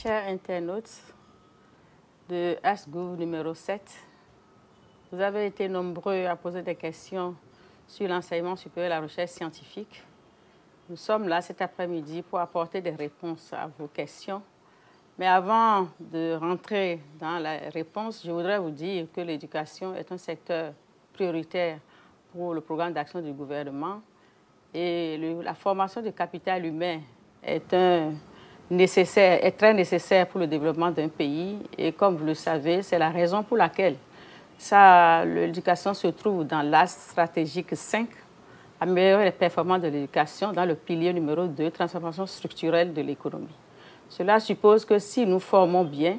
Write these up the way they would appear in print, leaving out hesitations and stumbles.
Chers internautes de AskGouv numéro 7, vous avez été nombreux à poser des questions sur l'enseignement supérieur et la recherche scientifique. Nous sommes là cet après-midi pour apporter des réponses à vos questions. Mais avant de rentrer dans la réponse, je voudrais vous dire que l'éducation est un secteur prioritaire pour le programme d'action du gouvernement et la formation du capital humain est très nécessaire pour le développement d'un pays. Et comme vous le savez, c'est la raison pour laquelle l'éducation se trouve dans l'axe stratégique 5, améliorer les performances de l'éducation dans le pilier numéro 2, transformation structurelle de l'économie. Cela suppose que si nous formons bien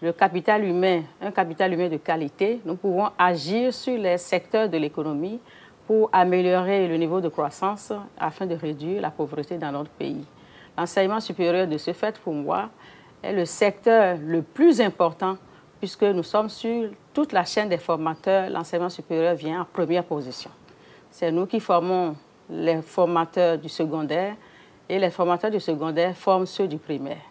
le capital humain, un capital humain de qualité, nous pouvons agir sur les secteurs de l'économie pour améliorer le niveau de croissance afin de réduire la pauvreté dans notre pays. L'enseignement supérieur, de ce fait, pour moi, est le secteur le plus important puisque nous sommes sur toute la chaîne des formateurs. L'enseignement supérieur vient en première position. C'est nous qui formons les formateurs du secondaire et les formateurs du secondaire forment ceux du primaire.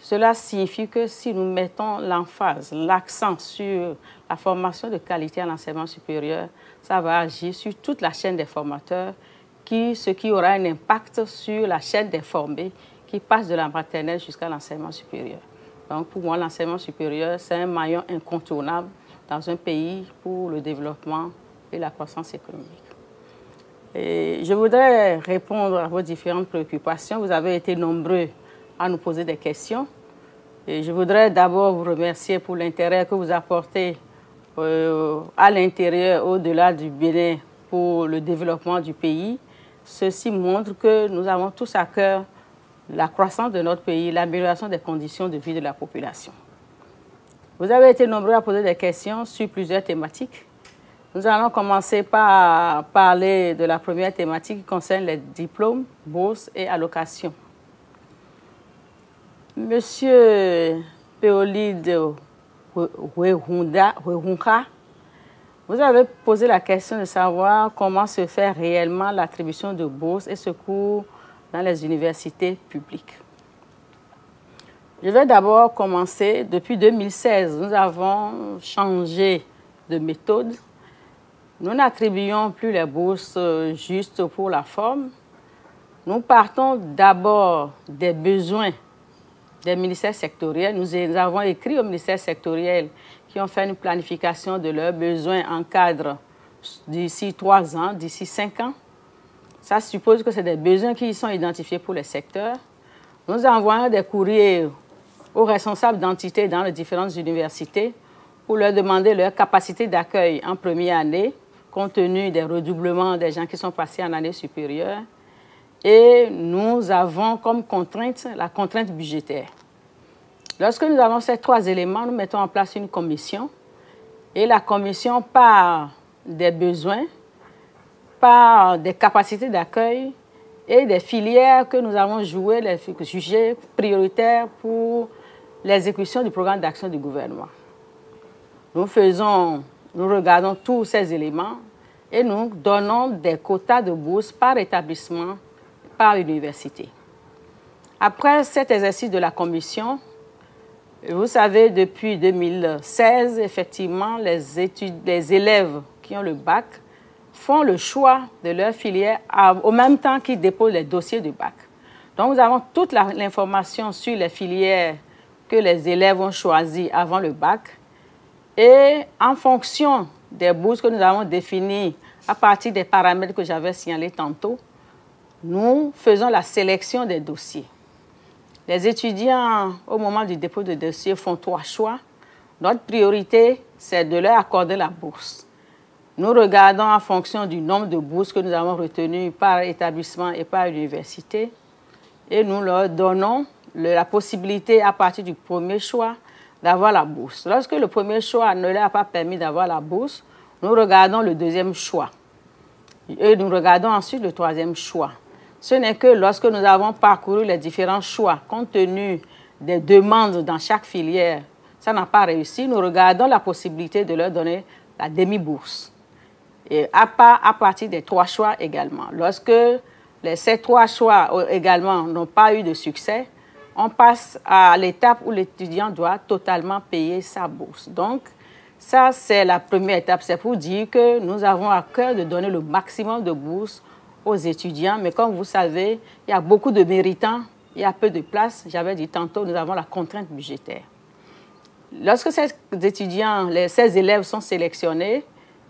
Cela signifie que si nous mettons l'emphase, l'accent sur la formation de qualité à l'enseignement supérieur, ça va agir sur toute la chaîne des formateurs, ce qui aura un impact sur la chaîne des formés qui passe de la maternelle jusqu'à l'enseignement supérieur. Donc pour moi, l'enseignement supérieur, c'est un maillon incontournable dans un pays pour le développement et la croissance économique. Et je voudrais répondre à vos différentes préoccupations. Vous avez été nombreux à nous poser des questions. Et je voudrais d'abord vous remercier pour l'intérêt que vous apportez à l'intérieur, au-delà du Bénin, pour le développement du pays. Ceci montre que nous avons tous à cœur la croissance de notre pays, l'amélioration des conditions de vie de la population. Vous avez été nombreux à poser des questions sur plusieurs thématiques. Nous allons commencer par parler de la première thématique qui concerne les diplômes, bourses et allocations. Monsieur Péolide Wehunka, vous avez posé la question de savoir comment se fait réellement l'attribution de bourses et secours dans les universités publiques. Je vais d'abord commencer. Depuis 2016, nous avons changé de méthode. Nous n'attribuons plus les bourses juste pour la forme. Nous partons d'abord des besoins des ministères sectoriels. Nous avons écrit aux ministères sectoriels qui ont fait une planification de leurs besoins en cadre d'ici 3 ans, d'ici 5 ans. Ça suppose que c'est des besoins qui sont identifiés pour les secteurs. Nous envoyons des courriers aux responsables d'entités dans les différentes universités pour leur demander leur capacité d'accueil en première année, compte tenu des redoublements des gens qui sont passés en année supérieure. Et nous avons comme contrainte la contrainte budgétaire. Lorsque nous avons ces 3 éléments, nous mettons en place une commission. Et la commission part des besoins, part des capacités d'accueil et des filières que nous avons jugées prioritaires pour l'exécution du programme d'action du gouvernement. Nous regardons tous ces éléments et nous donnons des quotas de bourses par établissement, par université. Après cet exercice de la commission, vous savez, depuis 2016, effectivement, les élèves qui ont le bac font le choix de leur filière au même temps qu'ils déposent les dossiers du bac. Donc, nous avons toute l'information sur les filières que les élèves ont choisies avant le bac. Et en fonction des bourses que nous avons définies à partir des paramètres que j'avais signalés tantôt, nous faisons la sélection des dossiers. Les étudiants, au moment du dépôt de dossier, font 3 choix. Notre priorité, c'est de leur accorder la bourse. Nous regardons en fonction du nombre de bourses que nous avons retenues par établissement et par université et nous leur donnons la possibilité, à partir du premier choix, d'avoir la bourse. Lorsque le premier choix ne leur a pas permis d'avoir la bourse, nous regardons le deuxième choix et nous regardons ensuite le troisième choix. Ce n'est que lorsque nous avons parcouru les différents choix, compte tenu des demandes dans chaque filière, ça n'a pas réussi, nous regardons la possibilité de leur donner la demi-bourse. Et à partir des 3 choix également. Lorsque ces 3 choix également n'ont pas eu de succès, on passe à l'étape où l'étudiant doit totalement payer sa bourse. Donc, ça, c'est la première étape. C'est pour dire que nous avons à cœur de donner le maximum de bourses aux étudiants. Mais comme vous savez, il y a beaucoup de méritants, il y a peu de places. J'avais dit tantôt, nous avons la contrainte budgétaire. Lorsque ces ces élèves sont sélectionnés,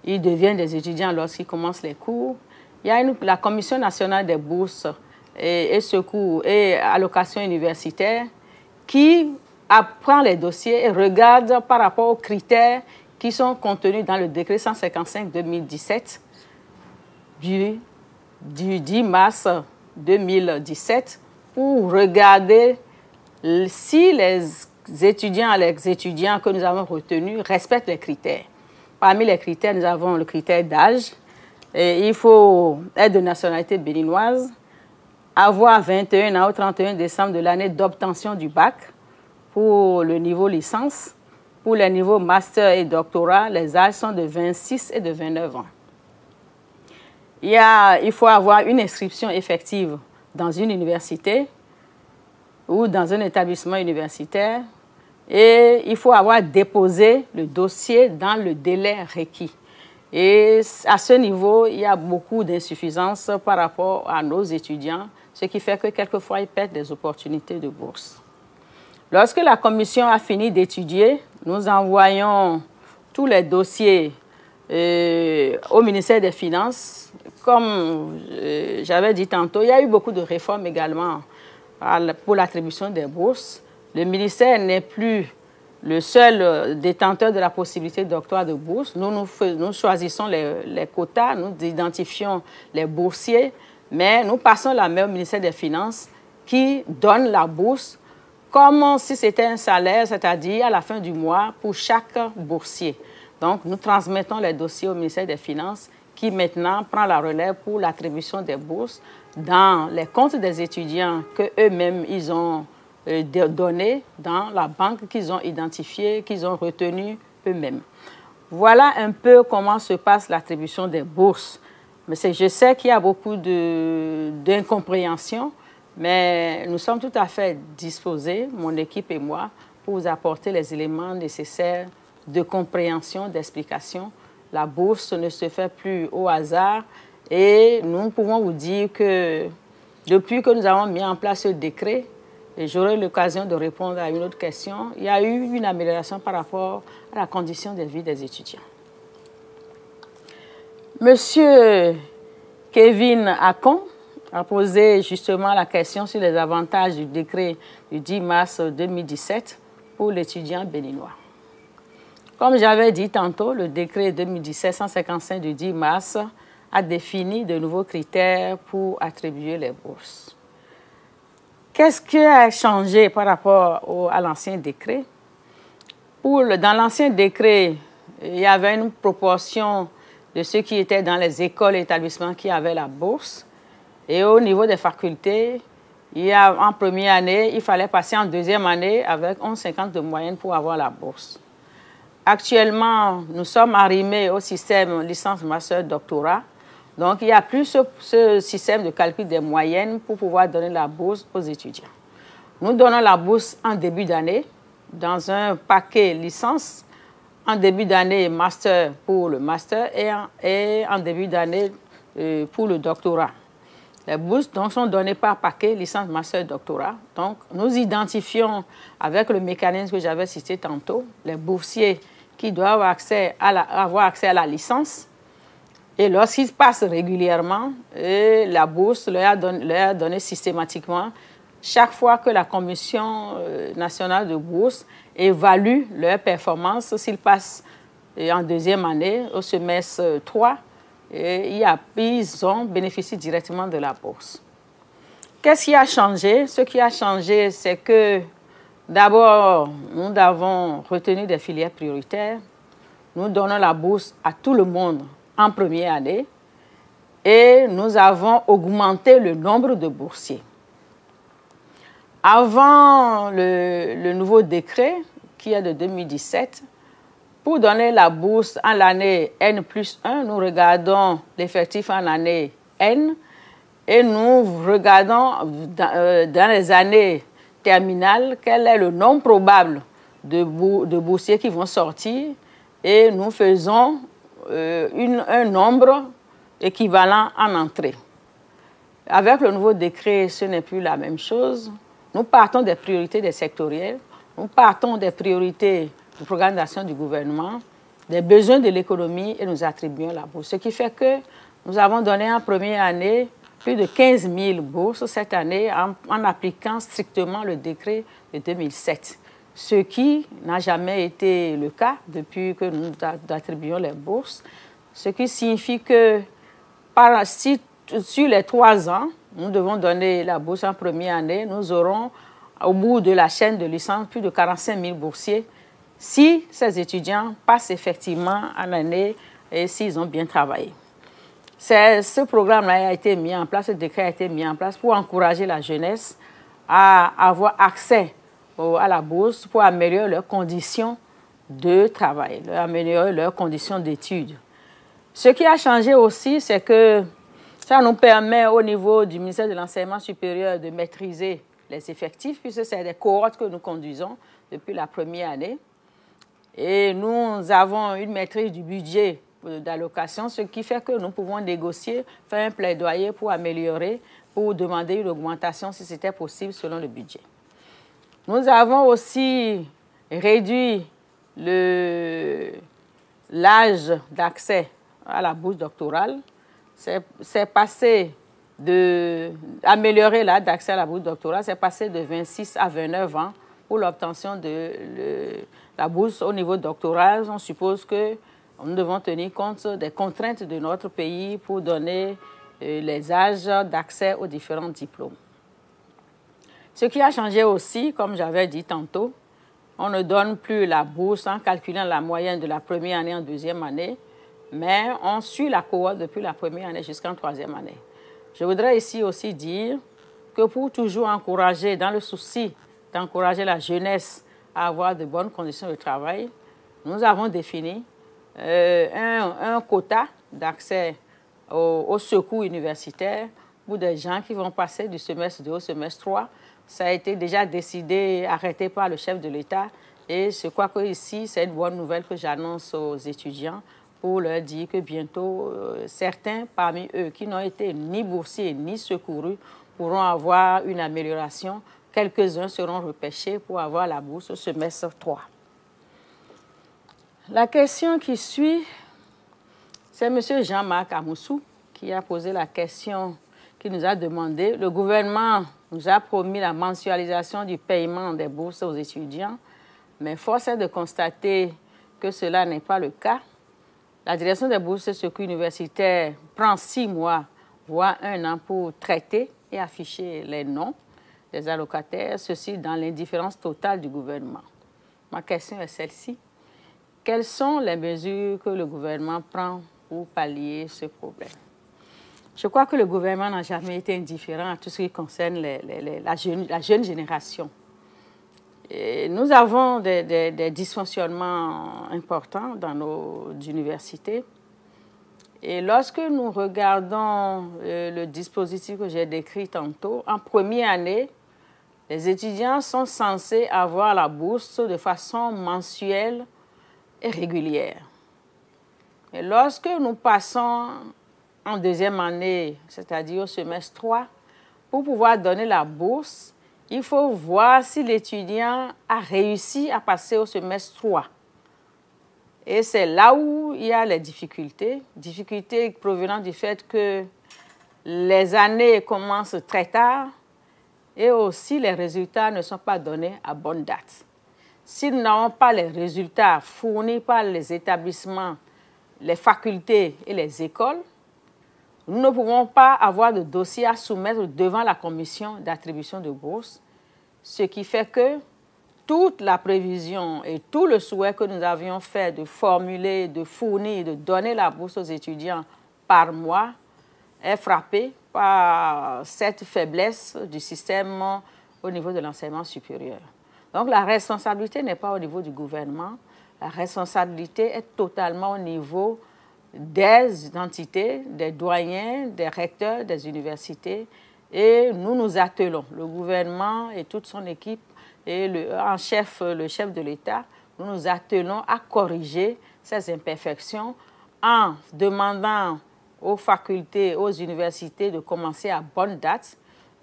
ils deviennent des étudiants lorsqu'ils commencent les cours. Il y a la Commission nationale des bourses et secours et allocations universitaires qui apprend les dossiers et regarde par rapport aux critères qui sont contenus dans le décret 155-2017 du 10 mars 2017 pour regarder si les étudiants que nous avons retenus respectent les critères. Parmi les critères, nous avons le critère d'âge. Il faut être de nationalité béninoise, avoir 21 ans au 31 décembre de l'année d'obtention du bac pour le niveau licence. Pour les niveaux master et doctorat, les âges sont de 26 et de 29 ans. Il faut avoir une inscription effective dans une université ou dans un établissement universitaire et il faut avoir déposé le dossier dans le délai requis. Et à ce niveau, il y a beaucoup d'insuffisances par rapport à nos étudiants, ce qui fait que quelquefois, ils perdent des opportunités de bourse. Lorsque la commission a fini d'étudier, nous envoyons tous les dossiers au ministère des Finances. Comme j'avais dit tantôt, il y a eu beaucoup de réformes également pour l'attribution des bourses. Le ministère n'est plus le seul détenteur de la possibilité d'octroi de bourse. Nous choisissons les quotas, nous identifions les boursiers, mais nous passons la main au ministère des Finances qui donne la bourse comme si c'était un salaire, c'est-à-dire à la fin du mois pour chaque boursier. Donc, nous transmettons les dossiers au ministère des Finances qui maintenant prend la relève pour l'attribution des bourses dans les comptes des étudiants qu'eux-mêmes ils ont donnés dans la banque qu'ils ont identifiée, qu'ils ont retenue eux-mêmes. Voilà un peu comment se passe l'attribution des bourses. Mais je sais qu'il y a beaucoup d'incompréhension, mais nous sommes tout à fait disposés, mon équipe et moi, pour vous apporter les éléments nécessaires de compréhension, d'explication. La bourse ne se fait plus au hasard et nous pouvons vous dire que depuis que nous avons mis en place ce décret, et j'aurai l'occasion de répondre à une autre question, il y a eu une amélioration par rapport à la condition de vie des étudiants. Monsieur Kevin Akon a posé justement la question sur les avantages du décret du 10 mars 2017 pour l'étudiant béninois. Comme j'avais dit tantôt, le décret 2017-155 du 10 mars a défini de nouveaux critères pour attribuer les bourses. Qu'est-ce qui a changé par rapport à l'ancien décret? Dans l'ancien décret, il y avait une proportion de ceux qui étaient dans les écoles et établissements qui avaient la bourse. Et au niveau des facultés, en première année, il fallait passer en deuxième année avec 11,50 de moyenne pour avoir la bourse. Actuellement, nous sommes arrimés au système licence, master, doctorat. Donc, il n'y a plus ce système de calcul des moyennes pour pouvoir donner la bourse aux étudiants. Nous donnons la bourse en début d'année dans un paquet licence, en début d'année master pour le master et en début d'année pour le doctorat. Les bourses donc, sont données par paquet, licence, master, doctorat. Donc, nous identifions avec le mécanisme que j'avais cité tantôt, les boursiers qui doivent avoir accès à la licence. Et lorsqu'ils passent régulièrement, la bourse leur est donnée systématiquement chaque fois que la Commission nationale de bourse évalue leur performance, s'ils passent en deuxième année, au semestre 3, ils ont bénéficié directement de la bourse. Qu'est-ce qui a changé? Ce qui a changé, c'est que d'abord, nous avons retenu des filières prioritaires. Nous donnons la bourse à tout le monde en première année et nous avons augmenté le nombre de boursiers. Avant le nouveau décret, qui est de 2017, pour donner la bourse en l'année N+1, nous regardons l'effectif en l'année N et nous regardons dans les années terminale, quel est le nombre probable de boursiers qui vont sortir et nous faisons un nombre équivalent en entrée. Avec le nouveau décret, ce n'est plus la même chose. Nous partons des priorités des sectoriels, nous partons des priorités du programme d'action du gouvernement, des besoins de l'économie et nous attribuons la bourse. Ce qui fait que nous avons donné en première année plus de 15 000 bourses cette année en appliquant strictement le décret de 2007. Ce qui n'a jamais été le cas depuis que nous attribuons les bourses. Ce qui signifie que sur les 3 ans, nous devons donner la bourse en première année. Nous aurons, au bout de la chaîne de licence, plus de 45 000 boursiers si ces étudiants passent effectivement en année et s'ils ont bien travaillé. Ce programme-là a été mis en place, ce décret a été mis en place pour encourager la jeunesse à avoir accès à la bourse pour améliorer leurs conditions de travail, améliorer leurs conditions d'études. Ce qui a changé aussi, c'est que ça nous permet au niveau du ministère de l'Enseignement supérieur de maîtriser les effectifs, puisque c'est des cohortes que nous conduisons depuis la première année. Et nous avons une maîtrise du budget d'allocation, ce qui fait que nous pouvons négocier, faire un plaidoyer pour améliorer, pour demander une augmentation si c'était possible selon le budget. Nous avons aussi réduit l'âge d'accès à la bourse doctorale. C'est passé d'améliorer l'âge d'accès à la bourse doctorale, c'est passé de 26 à 29 ans pour l'obtention de la bourse au niveau doctoral. On suppose que nous devons tenir compte des contraintes de notre pays pour donner les âges d'accès aux différents diplômes. Ce qui a changé aussi, comme j'avais dit tantôt, on ne donne plus la bourse en calculant la moyenne de la première année en deuxième année, mais on suit la cohorte depuis la première année jusqu'en troisième année. Je voudrais ici aussi dire que pour toujours encourager, dans le souci d'encourager la jeunesse à avoir de bonnes conditions de travail, nous avons défini un quota d'accès au secours universitaire pour des gens qui vont passer du semestre 2 au semestre 3. Ça a été déjà décidé, arrêté par le chef de l'État. Et je crois que ici, c'est une bonne nouvelle que j'annonce aux étudiants pour leur dire que bientôt, certains parmi eux qui n'ont été ni boursiers ni secourus pourront avoir une amélioration. Quelques-uns seront repêchés pour avoir la bourse au semestre 3. La question qui suit, c'est M. Jean-Marc Amoussou qui a posé la question, qui nous a demandé. Le gouvernement nous a promis la mensualisation du paiement des bourses aux étudiants, mais force est de constater que cela n'est pas le cas. La direction des bourses et secours universitaires prend 6 mois, voire 1 an pour traiter et afficher les noms des allocataires, ceci dans l'indifférence totale du gouvernement. Ma question est celle-ci. Quelles sont les mesures que le gouvernement prend pour pallier ce problème? Je crois que le gouvernement n'a jamais été indifférent à tout ce qui concerne la jeune génération. Et nous avons des dysfonctionnements importants dans nos universités. Et lorsque nous regardons le dispositif que j'ai décrit tantôt, en première année, les étudiants sont censés avoir la bourse de façon mensuelle et régulière. Et lorsque nous passons en deuxième année, c'est-à-dire au semestre 3, pour pouvoir donner la bourse, il faut voir si l'étudiant a réussi à passer au semestre 3. Et c'est là où il y a les difficultés provenant du fait que les années commencent très tard et aussi les résultats ne sont pas donnés à bonne date. Si nous n'avons pas les résultats fournis par les établissements, les facultés et les écoles, nous ne pouvons pas avoir de dossier à soumettre devant la commission d'attribution de bourse, ce qui fait que toute la prévision et tout le souhait que nous avions fait de formuler, de fournir, de donner la bourse aux étudiants par mois est frappé par cette faiblesse du système au niveau de l'enseignement supérieur. Donc la responsabilité n'est pas au niveau du gouvernement, la responsabilité est totalement au niveau des entités, des doyens, des recteurs des universités Et nous nous attelons, le gouvernement et toute son équipe, et le chef de l'État, nous nous attelons à corriger ces imperfections en demandant aux facultés, aux universités de commencer à bonne date,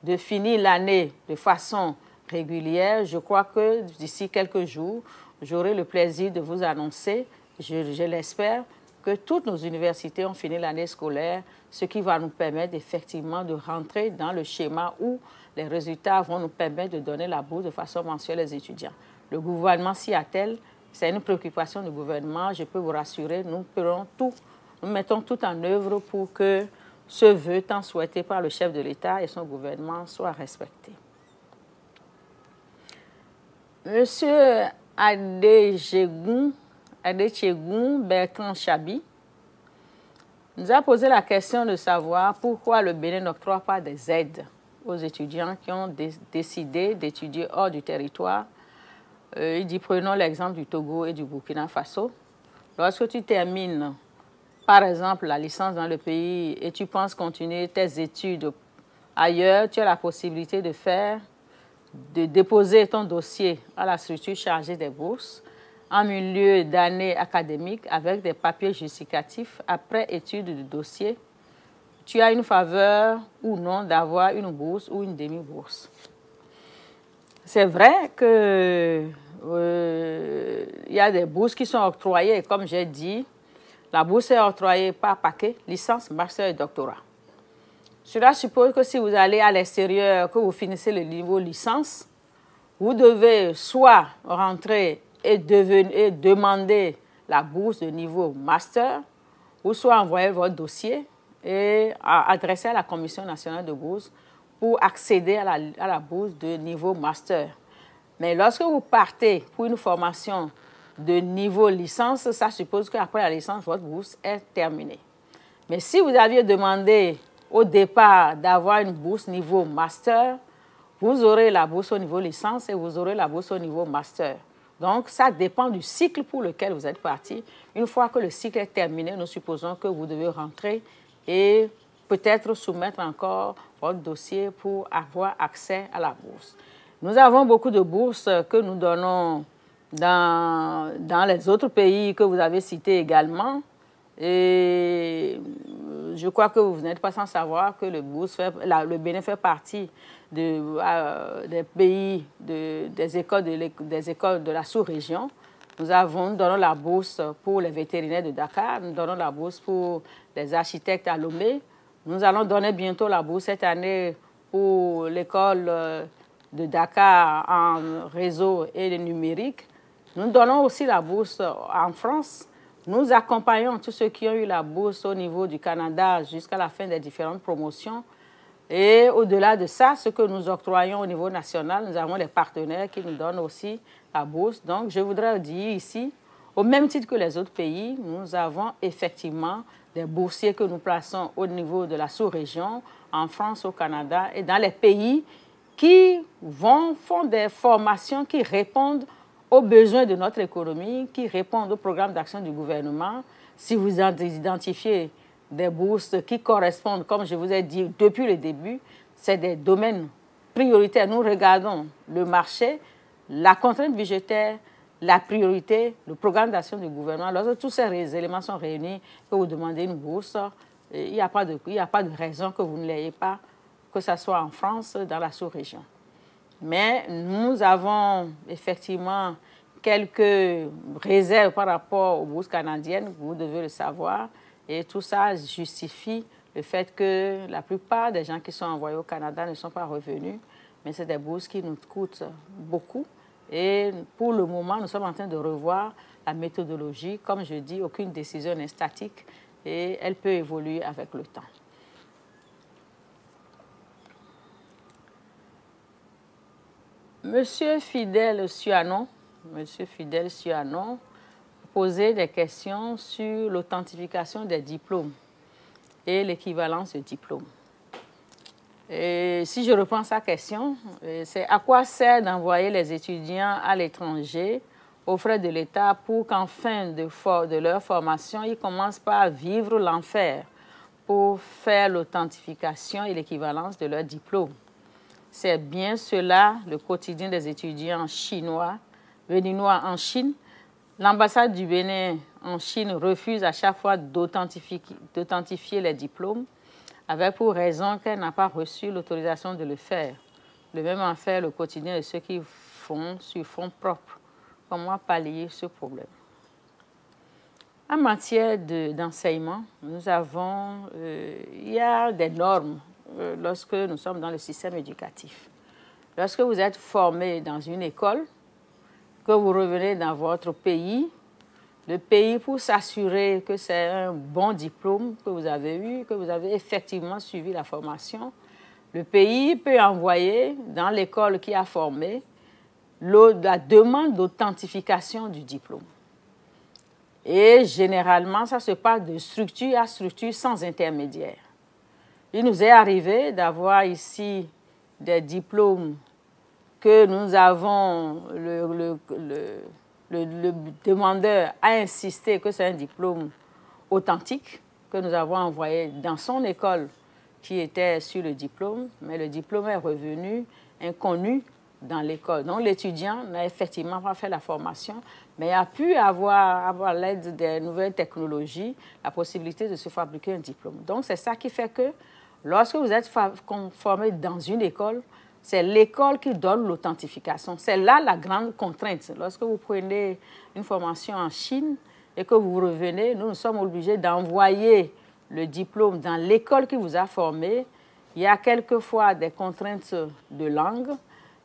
de finir l'année de façon régulière. Je crois que d'ici quelques jours, j'aurai le plaisir de vous annoncer, je l'espère, que toutes nos universités ont fini l'année scolaire, ce qui va nous permettre effectivement de rentrer dans le schéma où les résultats vont nous permettre de donner la bourse de façon mensuelle aux étudiants. Le gouvernement s'y attelle, c'est une préoccupation du gouvernement, je peux vous rassurer, nous mettons tout en œuvre pour que ce vœu tant souhaité par le chef de l'État et son gouvernement soit respecté. Monsieur Adechegou Bertrand Chabi nous a posé la question de savoir pourquoi le Bénin n'octroie pas des aides aux étudiants qui ont décidé d'étudier hors du territoire. Il dit, prenons l'exemple du Togo et du Burkina Faso. Lorsque tu termines, par exemple, la licence dans le pays et tu penses continuer tes études ailleurs, tu as la possibilité de déposer ton dossier à la structure chargée des bourses en milieu d'année académique avec des papiers justificatifs après étude du dossier. Tu as une faveur ou non d'avoir une bourse ou une demi-bourse. C'est vrai qu'il y a des bourses qui sont octroyées, comme j'ai dit, la bourse est octroyée par paquet, licence, master et doctorat. Cela suppose que si vous allez à l'extérieur, que vous finissez le niveau licence, vous devez soit rentrer et demander la bourse de niveau master, ou soit envoyer votre dossier et adresser à la Commission nationale de bourse pour accéder à la bourse de niveau master. Mais lorsque vous partez pour une formation de niveau licence, ça suppose qu'après la licence, votre bourse est terminée. Mais si vous aviez demandé au départ d'avoir une bourse niveau master, vous aurez la bourse au niveau licence et vous aurez la bourse au niveau master. Donc, ça dépend du cycle pour lequel vous êtes parti. Une fois que le cycle est terminé, nous supposons que vous devez rentrer et peut-être soumettre encore votre dossier pour avoir accès à la bourse. Nous avons beaucoup de bourses que nous donnons dans les autres pays que vous avez cités également. Et je crois que vous n'êtes pas sans savoir que le Bénin fait partie des pays, des écoles de la sous-région. Nous donnons la bourse pour les vétérinaires de Dakar, nous donnons la bourse pour les architectes à Lomé. Nous allons donner bientôt la bourse cette année pour l'école de Dakar en réseau et numérique. Nous donnons aussi la bourse en France. Nous accompagnons tous ceux qui ont eu la bourse au niveau du Canada jusqu'à la fin des différentes promotions. Et au-delà de ça, ce que nous octroyons au niveau national, nous avons des partenaires qui nous donnent aussi la bourse. Donc, je voudrais dire ici, au même titre que les autres pays, nous avons effectivement des boursiers que nous plaçons au niveau de la sous-région, en France, au Canada et dans les pays qui font des formations qui répondent aux besoins de notre économie, qui répondent au programme d'action du gouvernement. Si vous identifiez des bourses qui correspondent, comme je vous ai dit depuis le début, c'est des domaines prioritaires. Nous regardons le marché, la contrainte budgétaire, la priorité, le programme d'action du gouvernement. Lorsque tous ces éléments sont réunis, que vous demandez une bourse, il n'y a pas de raison que vous ne l'ayez pas, que ce soit en France, dans la sous-région. Mais nous avons effectivement quelques réserves par rapport aux bourses canadiennes, vous devez le savoir. Et tout ça justifie le fait que la plupart des gens qui sont envoyés au Canada ne sont pas revenus. Mais c'est des bourses qui nous coûtent beaucoup. Et pour le moment, nous sommes en train de revoir la méthodologie. Comme je dis, aucune décision n'est statique et elle peut évoluer avec le temps. Monsieur Fidèle Suanon posait des questions sur l'authentification des diplômes et l'équivalence de diplômes. Et si je reprends sa question, c'est à quoi sert d'envoyer les étudiants à l'étranger aux frais de l'État pour qu'en fin de leur formation, ils commencent par vivre l'enfer pour faire l'authentification et l'équivalence de leur diplôme. C'est bien cela le quotidien des étudiants chinois, béninois en Chine. L'ambassade du Bénin en Chine refuse à chaque fois d'authentifier les diplômes, avec pour raison qu'elle n'a pas reçu l'autorisation de le faire. Le même en fait le quotidien de ceux qui font sur fonds propres. Comment pallier ce problème? En matière d'enseignement, nous avons, il y a des normes lorsque nous sommes dans le système éducatif. Lorsque vous êtes formé dans une école, que vous revenez dans votre pays, le pays, pour s'assurer que c'est un bon diplôme que vous avez eu, que vous avez effectivement suivi la formation, le pays peut envoyer dans l'école qui a formé la demande d'authentification du diplôme. Et généralement, ça se passe de structure à structure sans intermédiaire. Il nous est arrivé d'avoir ici des diplômes que nous avons, le demandeur a insisté que c'est un diplôme authentique, que nous avons envoyé dans son école qui était sur le diplôme, mais le diplôme est revenu inconnu dans l'école. Donc l'étudiant n'a effectivement pas fait la formation, mais a pu avoir l'aide des nouvelles technologies, la possibilité de se fabriquer un diplôme. Donc c'est ça qui fait que lorsque vous êtes formé dans une école, c'est l'école qui donne l'authentification. C'est là la grande contrainte. Lorsque vous prenez une formation en Chine et que vous revenez, nous sommes obligés d'envoyer le diplôme dans l'école qui vous a formé. Il y a quelquefois des contraintes de langue,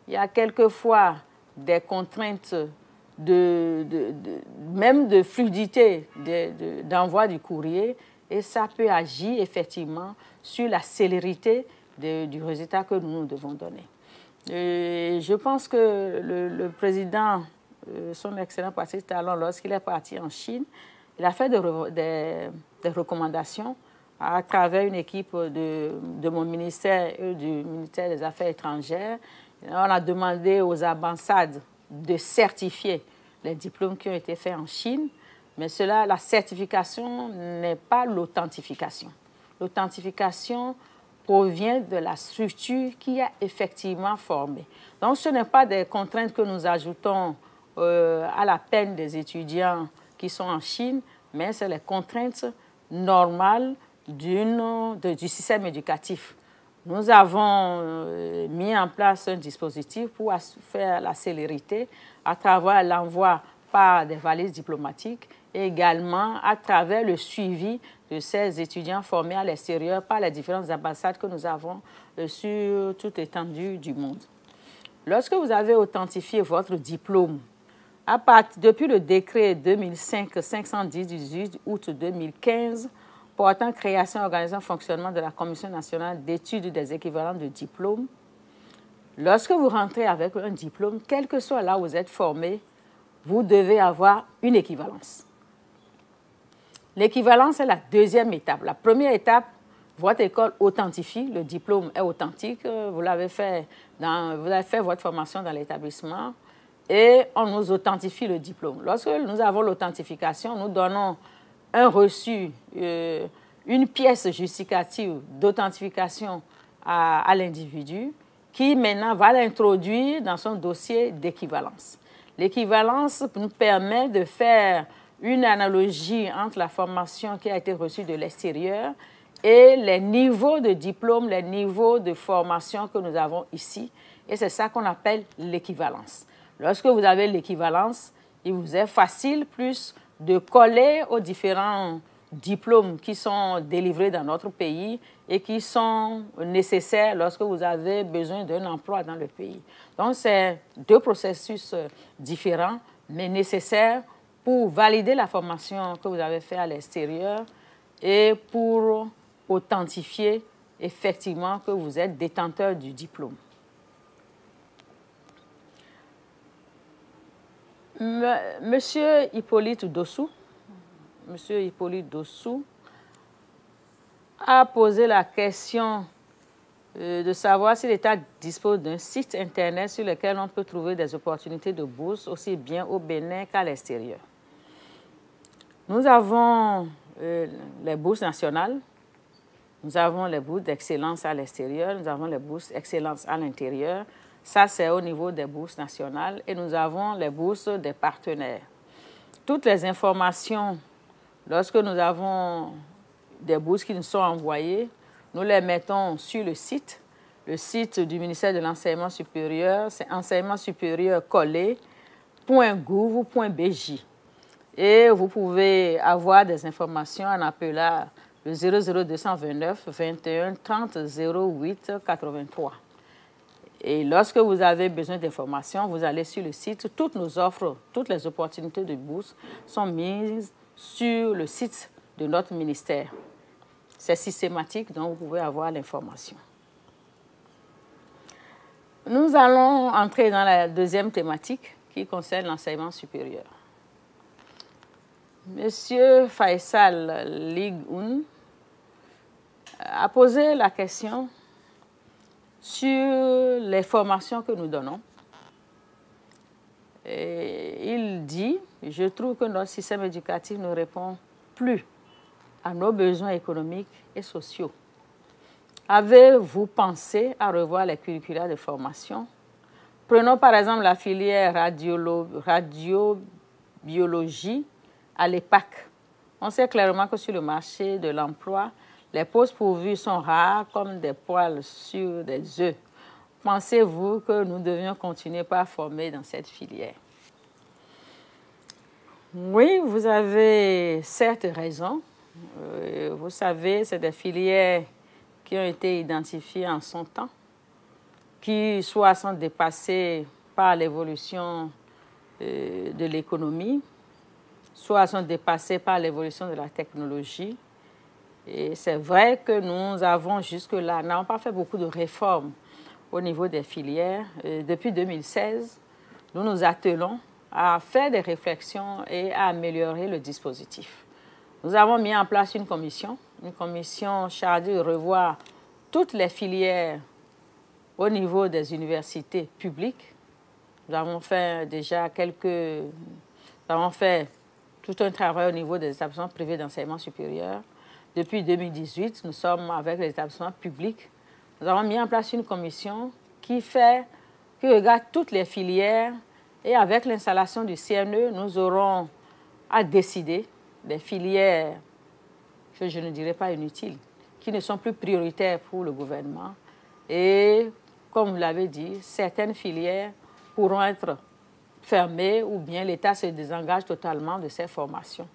il y a quelquefois des contraintes même de fluidité d'envoi du courrier, et ça peut agir effectivement sur la célérité du résultat que nous devons donner. Et je pense que le président, son excellent Patrice Talon, lorsqu'il est parti en Chine, il a fait des recommandations à travers une équipe de mon ministère et du ministère des Affaires étrangères. On a demandé aux ambassades de certifier les diplômes qui ont été faits en Chine, mais la certification n'est pas l'authentification. L'authentification provient de la structure qui a effectivement formé. Donc, ce n'est pas des contraintes que nous ajoutons à la peine des étudiants qui sont en Chine, mais c'est les contraintes normales du système éducatif. Nous avons mis en place un dispositif pour faire la célérité à travers l'envoi par des valises diplomatiques et également à travers le suivi de ces étudiants formés à l'extérieur par les différentes ambassades que nous avons sur toute l'étendue du monde. Lorsque vous avez authentifié votre diplôme, depuis le décret 2005-510 du 18 août 2015, portant création, organisation, fonctionnement de la Commission nationale d'études des équivalents de diplômes, lorsque vous rentrez avec un diplôme, quel que soit là où vous êtes formé, vous devez avoir une équivalence. L'équivalence est la deuxième étape. La première étape, votre école authentifie, le diplôme est authentique, vous avez fait votre formation dans l'établissement et on nous authentifie le diplôme. Lorsque nous avons l'authentification, nous donnons un reçu, une pièce justificative d'authentification à l'individu qui maintenant va l'introduire dans son dossier d'équivalence. L'équivalence nous permet de faire une analogie entre la formation qui a été reçue de l'extérieur et les niveaux de diplôme, les niveaux de formation que nous avons ici. Et c'est ça qu'on appelle l'équivalence. Lorsque vous avez l'équivalence, il vous est facile plus de coller aux différents diplômes qui sont délivrés dans notre pays et qui sont nécessaires lorsque vous avez besoin d'un emploi dans le pays. Donc, c'est deux processus différents, mais nécessaires pour valider la formation que vous avez faite à l'extérieur et pour authentifier effectivement que vous êtes détenteur du diplôme. Monsieur Hippolyte Dossou a posé la question de savoir si l'État dispose d'un site Internet sur lequel on peut trouver des opportunités de bourse aussi bien au Bénin qu'à l'extérieur. Nous avons les bourses nationales Nous avons les bourses d'excellence à l'extérieur, nous avons les bourses d'excellence à l'intérieur. Ça, c'est au niveau des bourses nationales. Et nous avons les bourses des partenaires. Toutes les informations, lorsque nous avons des bourses qui nous sont envoyées, nous les mettons sur le site du ministère de l'Enseignement supérieur, c'est enseignement supérieur collé.gouv.bj. Et vous pouvez avoir des informations en appelant le 00229 21 30 08 83. Et lorsque vous avez besoin d'informations, vous allez sur le site. Toutes nos offres, toutes les opportunités de bourse sont mises sur le site de notre ministère. C'est systématique, donc vous pouvez avoir l'information. Nous allons entrer dans la deuxième thématique qui concerne l'enseignement supérieur. Monsieur Faisal Ligoun a posé la question sur les formations que nous donnons. Et il dit, je trouve que notre système éducatif ne répond plus à nos besoins économiques et sociaux. Avez-vous pensé à revoir les curricula de formation? Prenons par exemple la filière radiobiologie à l'EPAC. On sait clairement que sur le marché de l'emploi, les postes pourvus sont rares comme des poils sur des œufs. Pensez-vous que nous devions continuer par former dans cette filière? Oui, vous avez certes raison. Vous savez, c'est des filières qui ont été identifiées en son temps, qui soit sont dépassées par l'évolution de l'économie, soit sont dépassées par l'évolution de la technologie. Et c'est vrai que nous avons jusque-là, n'avons pas fait beaucoup de réformes au niveau des filières. Depuis 2016, nous nous attelons à faire des réflexions et à améliorer le dispositif. Nous avons mis en place une commission chargée de revoir toutes les filières au niveau des universités publiques. Nous avons fait déjà nous avons fait tout un travail au niveau des établissements privés d'enseignement supérieur. Depuis 2018, nous sommes avec les établissements publics. Nous avons mis en place une commission qui regarde toutes les filières et avec l'installation du CNE, nous aurons à décider des filières que je ne dirais pas inutiles, qui ne sont plus prioritaires pour le gouvernement. Et comme vous l'avez dit, certaines filières pourront être fermées ou bien l'État se désengage totalement de ces formations.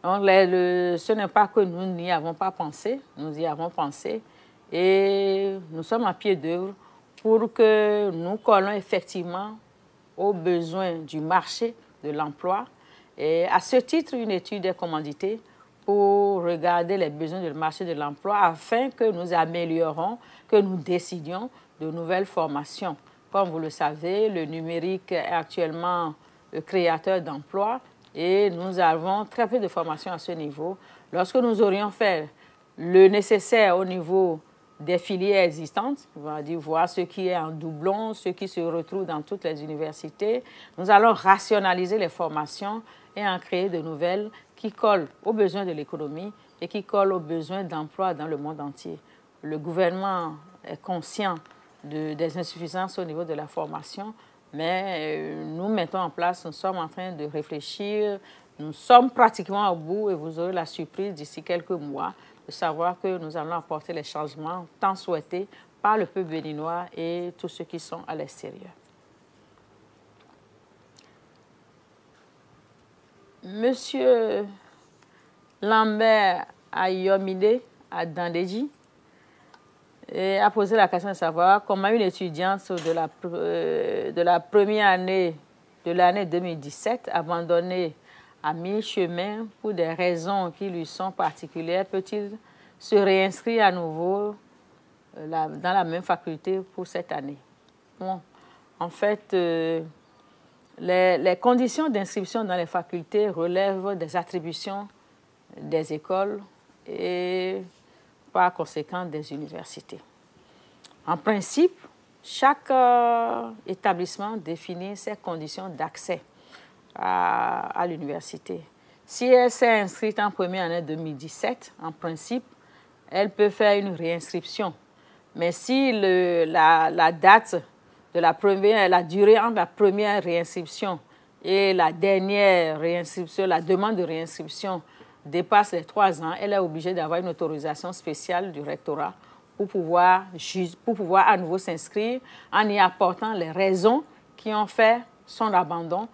Donc, ce n'est pas que nous n'y avons pas pensé, nous y avons pensé et nous sommes à pied d'œuvre pour que nous collons effectivement aux besoins du marché de l'emploi. Et à ce titre, une étude est commanditée pour regarder les besoins du marché de l'emploi afin que nous améliorons, que nous décidions de nouvelles formations. Comme vous le savez, le numérique est actuellement le créateur d'emplois. Et nous avons très peu de formations à ce niveau. Lorsque nous aurions fait le nécessaire au niveau des filières existantes, on va dire voir ce qui est en doublon, ce qui se retrouve dans toutes les universités, nous allons rationaliser les formations et en créer de nouvelles qui collent aux besoins de l'économie et qui collent aux besoins d'emploi dans le monde entier. Le gouvernement est conscient des insuffisances au niveau de la formation, mais nous mettons en place, nous sommes en train de réfléchir, nous sommes pratiquement au bout et vous aurez la surprise d'ici quelques mois de savoir que nous allons apporter les changements tant souhaités par le peuple béninois et tous ceux qui sont à l'extérieur. Monsieur Lambert Ayomide à Dandeji a posé la question de savoir comment une étudiante de la première année de l'année 2017 abandonnée à mi-chemin pour des raisons qui lui sont particulières peut-il se réinscrire à nouveau dans la même faculté pour cette année? Bon, en fait, les conditions d'inscription dans les facultés relèvent des attributions des écoles et par conséquent des universités. En principe, chaque établissement définit ses conditions d'accès à l'université. Si elle s'est inscrite en première année 2017, en principe, elle peut faire une réinscription. Mais si la date de la durée entre la première réinscription et la dernière réinscription, la demande de réinscription dépasse les 3 ans, elle est obligée d'avoir une autorisation spéciale du rectorat pour pouvoir à nouveau s'inscrire en y apportant les raisons qui ont fait son abandon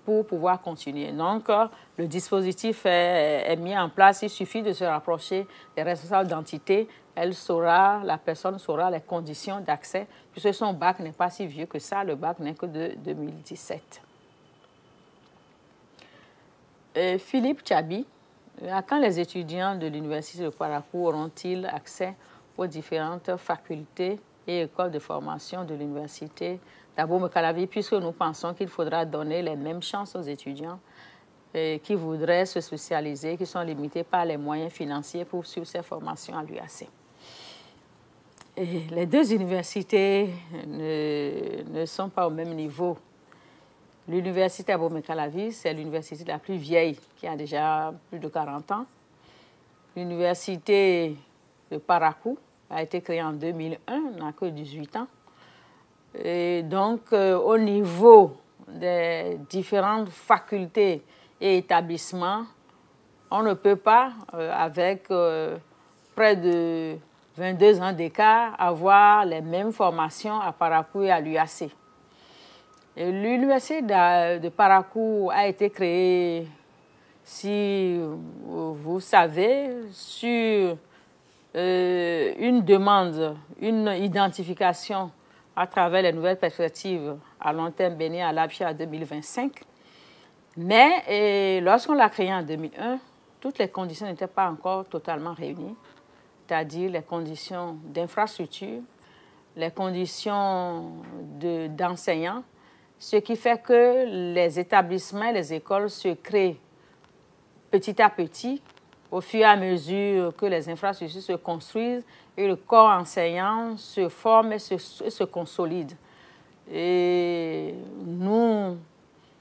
pour pouvoir continuer. Donc, le dispositif est mis en place. Il suffit de se rapprocher des responsables d'entité. La personne saura les conditions d'accès, puisque son bac n'est pas si vieux que ça. Le bac n'est que de 2017. Philippe Tchabi, à quand les étudiants de l'Université de Parakou auront-ils accès aux différentes facultés et écoles de formation de l'Université d'Abomey-Calavi, puisque nous pensons qu'il faudra donner les mêmes chances aux étudiants qui voudraient se spécialiser, qui sont limités par les moyens financiers pour suivre ces formations à l'UAC. Les deux universités ne sont pas au même niveau. L'université Abomey-Calavi, c'est l'université la plus vieille, qui a déjà plus de 40 ans. L'université de Parakou a été créée en 2001, n'a que 18 ans. Et donc, au niveau des différentes facultés et établissements, on ne peut pas, avec près de 22 ans d'écart, avoir les mêmes formations à Parakou et à l'UAC. L'université de Parakou a été créée, si vous savez, sur une demande, une identification à travers les nouvelles perspectives à long terme bénies à l'APIA 2025. Mais lorsqu'on l'a créée en 2001, toutes les conditions n'étaient pas encore totalement réunies, c'est-à-dire les conditions d'infrastructure, les conditions d'enseignants, ce qui fait que les établissements et les écoles se créent petit à petit, au fur et à mesure que les infrastructures se construisent et le corps enseignant se forme et se consolide. Et nous,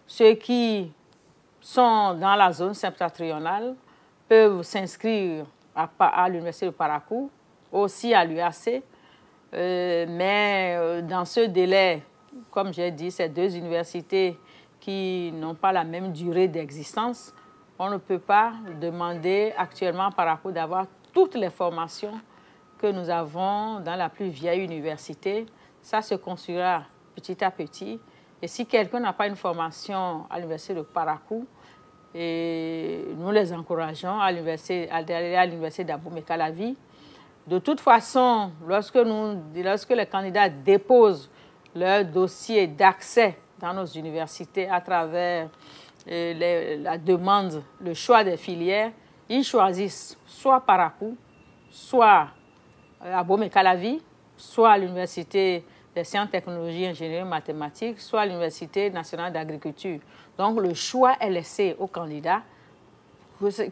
ceux qui sont dans la zone septentrionale peuvent s'inscrire à l'Université de Parakou, aussi à l'UAC, mais dans ce délai, comme j'ai dit, ces deux universités qui n'ont pas la même durée d'existence, on ne peut pas demander actuellement à Parakou d'avoir toutes les formations que nous avons dans la plus vieille université. Ça se construira petit à petit. Et si quelqu'un n'a pas une formation à l'université de Parakou, et nous les encourageons à aller à l'université d'Abomey-Calavi. De toute façon, lorsque les candidats déposent leur dossier d'accès dans nos universités à travers la demande, le choix des filières, ils choisissent soit Parakou, soit Abomey-Calavi, soit à l'Université des sciences, technologies, ingénierie, mathématiques, soit à l'Université nationale d'agriculture. Donc, le choix est laissé aux candidats,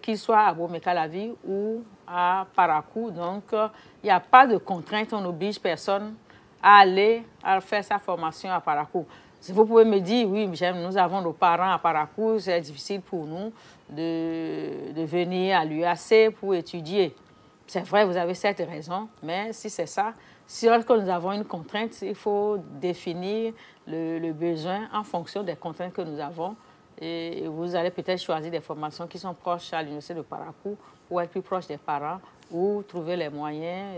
qu'il soit à Abomey-Calavi ou à Parakou. Donc, il n'y a pas de contrainte, on n'oblige personne à aller faire sa formation à Parakou. Vous pouvez me dire, oui, nous avons nos parents à Parakou, c'est difficile pour nous de venir à l'UAC pour étudier. C'est vrai, vous avez cette raison, mais si c'est ça, si lorsque nous avons une contrainte, il faut définir le besoin en fonction des contraintes que nous avons. Et vous allez peut-être choisir des formations qui sont proches à l'université de Parakou ou être plus proche des parents ou trouver les moyens,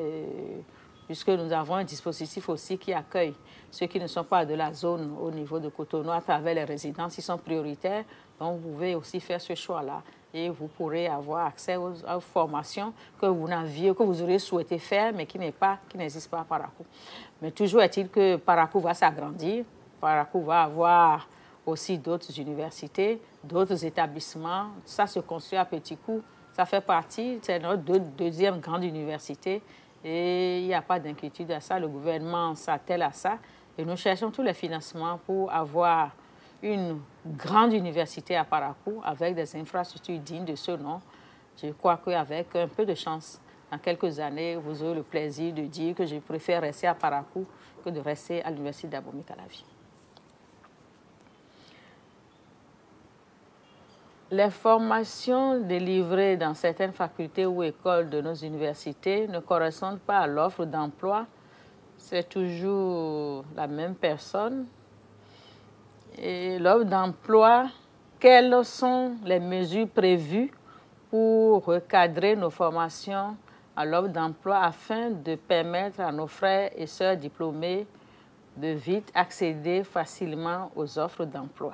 puisque nous avons un dispositif aussi qui accueille ceux qui ne sont pas de la zone au niveau de Cotonou à travers les résidences, ils sont prioritaires. Donc, vous pouvez aussi faire ce choix-là. Et vous pourrez avoir accès aux formations que vous auriez souhaité faire, mais qui n'existent pas à Parakou. Mais toujours est-il que Parakou va s'agrandir. Parakou va avoir aussi d'autres universités, d'autres établissements. Ça se construit à petits coups. Ça fait partie, c'est notre deuxième grande université. Et il n'y a pas d'inquiétude à ça. Le gouvernement s'attelle à ça. Et nous cherchons tous les financements pour avoir une grande université à Parakou avec des infrastructures dignes de ce nom. Je crois qu'avec un peu de chance, dans quelques années, vous aurez le plaisir de dire que je préfère rester à Parakou que de rester à l'université d'Abomey-Calavi. Les formations délivrées dans certaines facultés ou écoles de nos universités ne correspondent pas à l'offre d'emploi. C'est toujours la même personne. Et l'offre d'emploi, quelles sont les mesures prévues pour recadrer nos formations à l'offre d'emploi afin de permettre à nos frères et sœurs diplômés de vite accéder facilement aux offres d'emploi?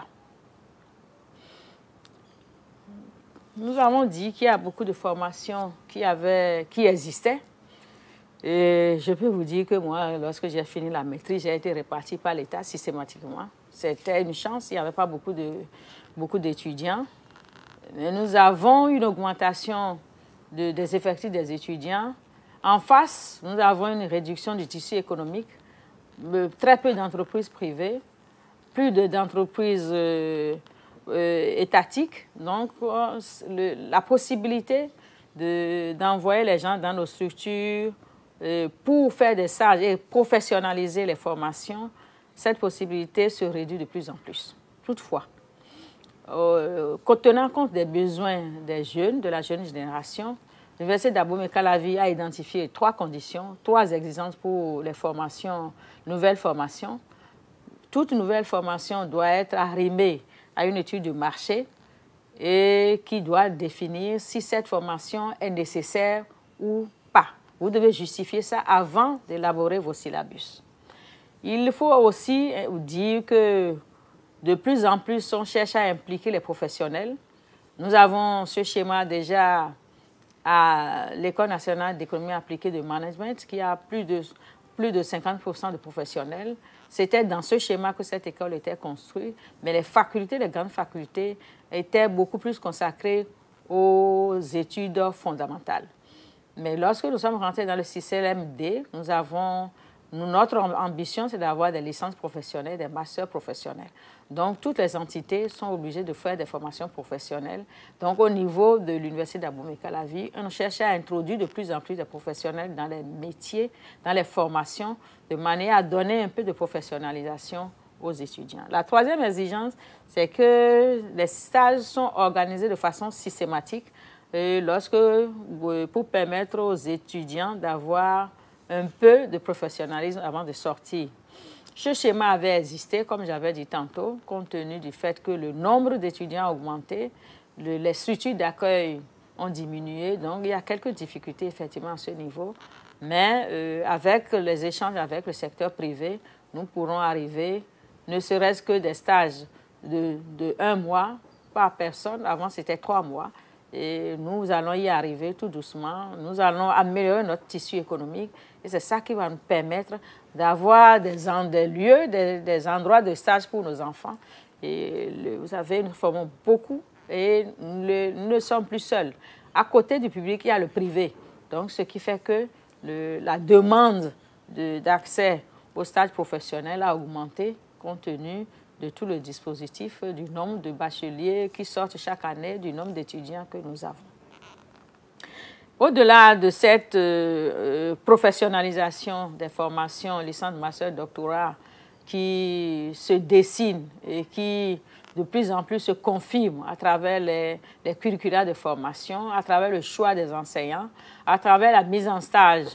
Nous avons dit qu'il y a beaucoup de formations qui existaient. Et je peux vous dire que moi, lorsque j'ai fini la maîtrise, j'ai été répartie par l'État systématiquement. C'était une chance, il n'y avait pas beaucoup d'étudiants. Mais nous avons une augmentation des effectifs des étudiants. En face, nous avons une réduction du tissu économique, très peu d'entreprises privées, plus d'entreprises étatiques. Donc, la possibilité d'envoyer les gens dans nos structures pour faire des stages et professionnaliser les formations, cette possibilité se réduit de plus en plus. Toutefois, tenant compte des besoins des jeunes, de la jeune génération, l'Université d'Abomey-Calavi a identifié 3 conditions, 3 exigences pour les formations, nouvelles formations. Toute nouvelle formation doit être arrimée à une étude de marché et qui doit définir si cette formation est nécessaire ou pas. Vous devez justifier ça avant d'élaborer vos syllabus. Il faut aussi dire que de plus en plus, on cherche à impliquer les professionnels. Nous avons ce schéma déjà à l'École nationale d'économie appliquée de management qui a plus de 50% de professionnels. C'était dans ce schéma que cette école était construite, mais les facultés, les grandes facultés, étaient beaucoup plus consacrées aux études fondamentales. Mais lorsque nous sommes rentrés dans le CCLMD, notre ambition, c'est d'avoir des licences professionnelles, des masters professionnels. Donc, toutes les entités sont obligées de faire des formations professionnelles. Donc, au niveau de l'Université d'Abomey-Calavi, on cherche à introduire de plus en plus de professionnels dans les métiers, dans les formations, de manière à donner un peu de professionnalisation aux étudiants. La troisième exigence, c'est que les stages sont organisés de façon systématique pour permettre aux étudiants d'avoir un peu de professionnalisme avant de sortir. Ce schéma avait existé, comme j'avais dit tantôt, compte tenu du fait que le nombre d'étudiants a augmenté, les structures d'accueil ont diminué, donc il y a quelques difficultés effectivement à ce niveau, mais avec les échanges avec le secteur privé, nous pourrons arriver, ne serait-ce que des stages de 1 mois par personne, avant c'était 3 mois, et nous allons y arriver tout doucement, nous allons améliorer notre tissu économique et c'est ça qui va nous permettre d'avoir des lieux, des endroits de stage pour nos enfants. Et vous savez, nous formons beaucoup et nous ne sommes plus seuls. À côté du public, il y a le privé. Donc, ce qui fait que la demande d'accès au stage professionnel a augmenté compte tenu de tout le dispositif, du nombre de bacheliers qui sortent chaque année, du nombre d'étudiants que nous avons. Au-delà de cette professionnalisation des formations, licence, master, doctorat, qui se dessine et qui de plus en plus se confirme à travers les curricula de formation, à travers le choix des enseignants, à travers la mise en stage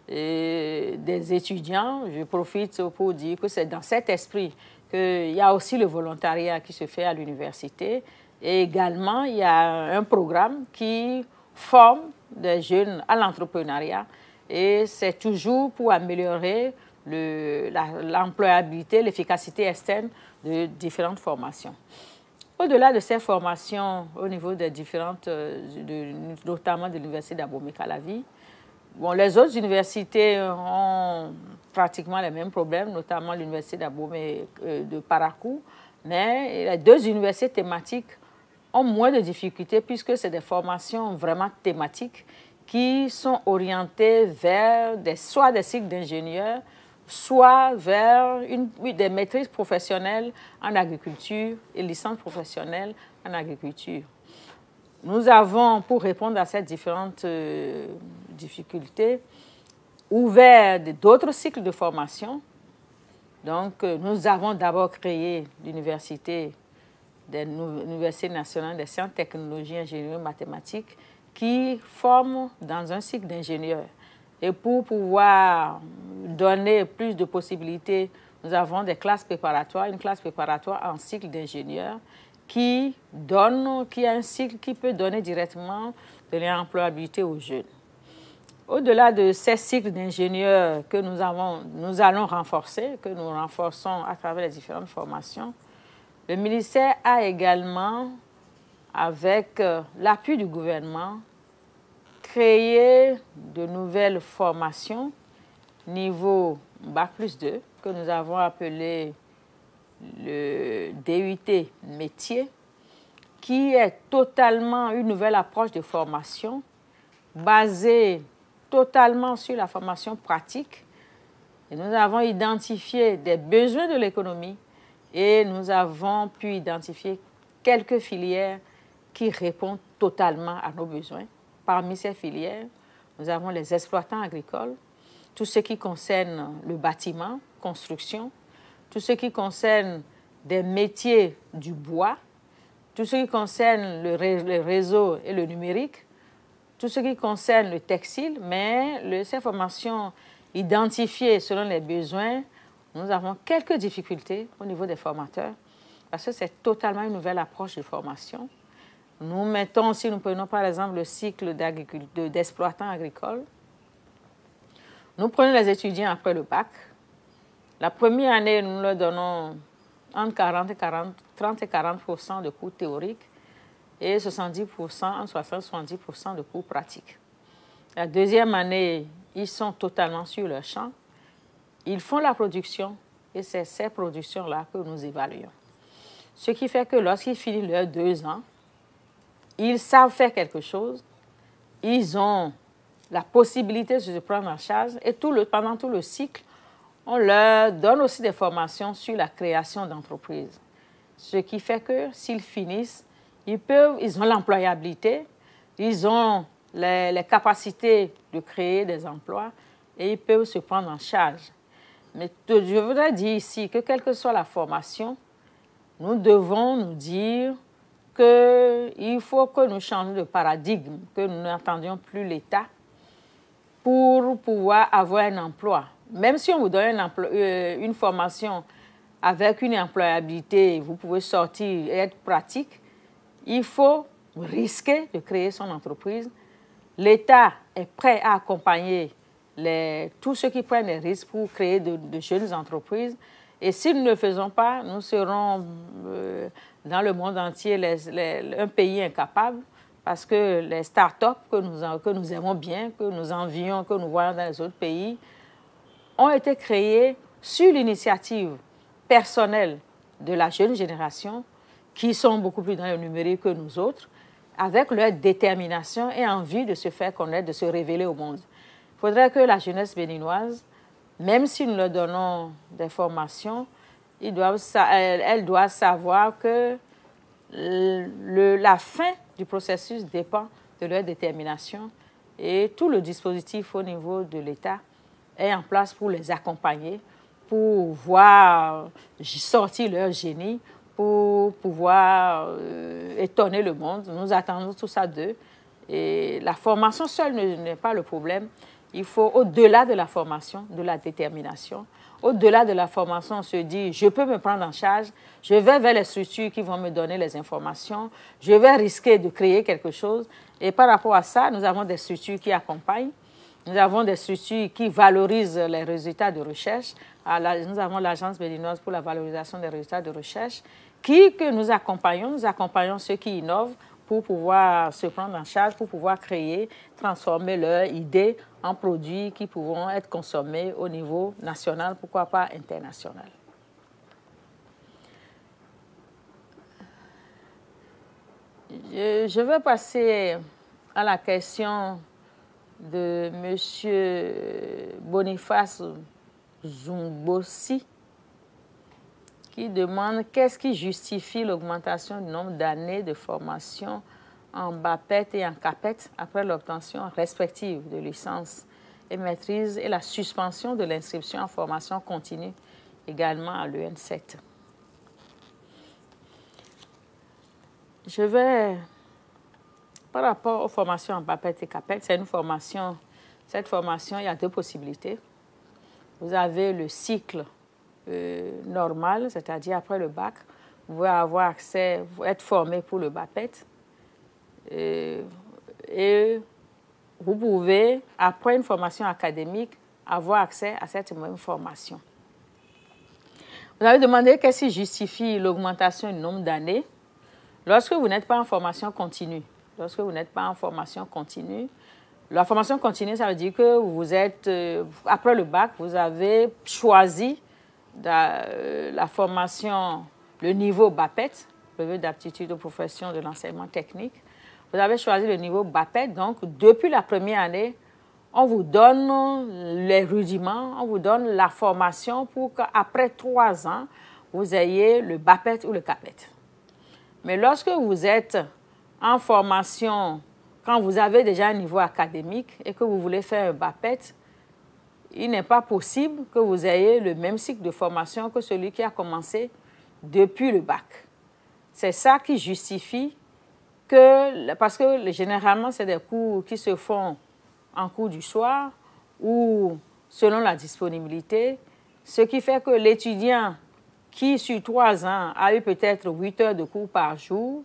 des étudiants, je profite pour dire que c'est dans cet esprit qu'il y a aussi le volontariat qui se fait à l'université. Et également, il y a un programme qui forme des jeunes à l'entrepreneuriat. Et c'est toujours pour améliorer l'employabilité, l'efficacité externe de différentes formations. Au-delà de ces formations, au niveau des différentes, notamment de l'Université d'Abomey-Calavi, bon, les autres universités ont pratiquement les mêmes problèmes, notamment l'Université d'Abomey de Parakou, mais les 2 universités thématiques ont moins de difficultés puisque c'est des formations vraiment thématiques qui sont orientées vers soit des cycles d'ingénieurs, soit vers des maîtrises professionnelles en agriculture et licences professionnelles en agriculture. Nous avons, pour répondre à ces différentes difficultés, ouvert d'autres cycles de formation. Donc, nous avons d'abord créé l'université de l'Université nationale des sciences, technologies, ingénierie, mathématiques, qui forment dans un cycle d'ingénieurs. Et pour pouvoir donner plus de possibilités, nous avons des classes préparatoires, une classe préparatoire en cycle d'ingénieur qui a un cycle qui peut donner directement de l'employabilité aux jeunes. Au-delà de ces cycles d'ingénieurs que nous allons renforcer, que nous renforçons à travers les différentes formations, le ministère a également, avec l'appui du gouvernement, créé de nouvelles formations niveau Bac plus 2, que nous avons appelé le DUT métier, qui est totalement une nouvelle approche de formation basée totalement sur la formation pratique. Et nous avons identifié des besoins de l'économie et nous avons pu identifier quelques filières qui répondent totalement à nos besoins. Parmi ces filières, nous avons les exploitants agricoles, tout ce qui concerne le bâtiment, construction, tout ce qui concerne des métiers du bois, tout ce qui concerne le réseau et le numérique, tout ce qui concerne le textile, mais ces formations identifiées selon les besoins, nous avons quelques difficultés au niveau des formateurs parce que c'est totalement une nouvelle approche de formation. Nous mettons, si nous prenons par exemple le cycle d'exploitants agricoles, nous prenons les étudiants après le bac. La première année, nous leur donnons entre 30 et 40% de cours théoriques et 70%, entre 60 et 70% de cours pratiques. La deuxième année, ils sont totalement sur leur champ. Ils font la production et c'est ces productions-là que nous évaluons. Ce qui fait que lorsqu'ils finissent leurs 2 ans, ils savent faire quelque chose, ils ont la possibilité de se prendre en charge et pendant tout le cycle, on leur donne aussi des formations sur la création d'entreprises. Ce qui fait que s'ils finissent, ils ont l'employabilité, ils ont les capacités de créer des emplois et ils peuvent se prendre en charge. Mais je voudrais dire ici que quelle que soit la formation, nous devons nous dire qu'il faut que nous changions de paradigme, que nous n'attendions plus l'État pour pouvoir avoir un emploi. Même si on vous donne une formation avec une employabilité, vous pouvez sortir et être pratique, il faut risquer de créer son entreprise. L'État est prêt à accompagner tous ceux qui prennent des risques pour créer de jeunes entreprises. Et si nous ne le faisons pas, nous serons dans le monde entier un pays incapable parce que les start-up que nous aimons bien, que nous envions, que nous voyons dans les autres pays, ont été créées sur l'initiative personnelle de la jeune génération qui sont beaucoup plus dans le numérique que nous autres, avec leur détermination et envie de se faire connaître, de se révéler au monde. Il faudrait que la jeunesse béninoise, même si nous leur donnons des formations, elle doit savoir que la fin du processus dépend de leur détermination et tout le dispositif au niveau de l'État est en place pour les accompagner, pour voir sortir leur génie, pour pouvoir étonner le monde. Nous attendons tout ça d'eux. Et la formation seule n'est pas le problème. Il faut, au-delà de la formation, de la détermination. Au-delà de la formation, on se dit, je peux me prendre en charge, je vais vers les structures qui vont me donner les informations, je vais risquer de créer quelque chose. Et par rapport à ça, nous avons des structures qui accompagnent. Nous avons des structures qui valorisent les résultats de recherche. Nous avons l'Agence béninoise pour la valorisation des résultats de recherche que nous accompagnons ceux qui innovent pour pouvoir se prendre en charge, pour pouvoir créer, transformer leurs idées en produits qui pourront être consommés au niveau national, pourquoi pas international. Je vais passer à la question de M. Boniface Zumbossi, qui demande qu'est-ce qui justifie l'augmentation du nombre d'années de formation en BAPET et en CAPET après l'obtention respective de licence et maîtrise et la suspension de l'inscription en formation continue également à l'EN7. Je vais, par rapport aux formations en BAPET et CAPET, c'est une formation, cette formation, il y a deux possibilités. Vous avez le cycle normal, c'est-à-dire après le bac, vous pouvez avoir accès, être formé pour le BAPET. Et vous pouvez, après une formation académique, avoir accès à cette même formation. Vous avez demandé qu'est-ce qui justifie l'augmentation du nombre d'années. Lorsque vous n'êtes pas en formation continue, la formation continue, ça veut dire que vous êtes, après le bac, vous avez choisi la formation, le niveau BAPET, brevet d'aptitude aux professions de l'enseignement technique. Vous avez choisi le niveau BAPET, donc depuis la première année, on vous donne les rudiments, on vous donne la formation pour qu'après 3 ans, vous ayez le BAPET ou le CAPET. Mais lorsque vous êtes en formation, quand vous avez déjà un niveau académique et que vous voulez faire un BAPET, il n'est pas possible que vous ayez le même cycle de formation que celui qui a commencé depuis le bac. C'est ça qui justifie que, parce que généralement, c'est des cours qui se font en cours du soir ou selon la disponibilité, ce qui fait que l'étudiant qui, sur 3 ans, a eu peut-être 8 heures de cours par jour,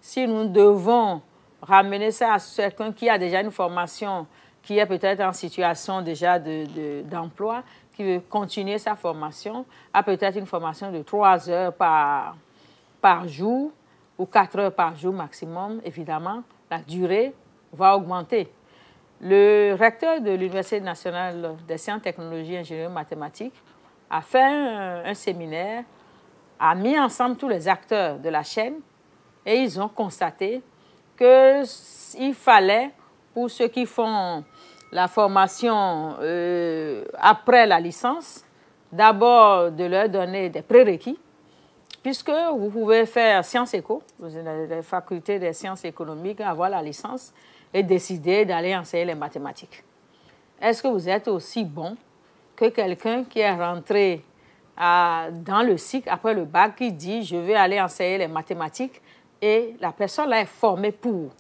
si nous devons ramener ça à quelqu'un qui a déjà une formation, qui est peut-être en situation déjà d'emploi, qui veut continuer sa formation, a peut-être une formation de 3 heures par jour ou 4 heures par jour maximum, évidemment, la durée va augmenter. Le recteur de l'Université nationale des sciences, technologies, ingénierie mathématiques a fait un séminaire, a mis ensemble tous les acteurs de la chaîne et ils ont constaté qu'il fallait, pour ceux qui font la formation après la licence, d'abord de leur donner des prérequis, puisque vous pouvez faire sciences éco, vous avez la faculté des sciences économiques, avoir la licence, et décider d'aller enseigner les mathématiques. Est-ce que vous êtes aussi bon que quelqu'un qui est rentré dans le cycle après le bac qui dit « je vais aller enseigner les mathématiques » et la personne là est formée pour.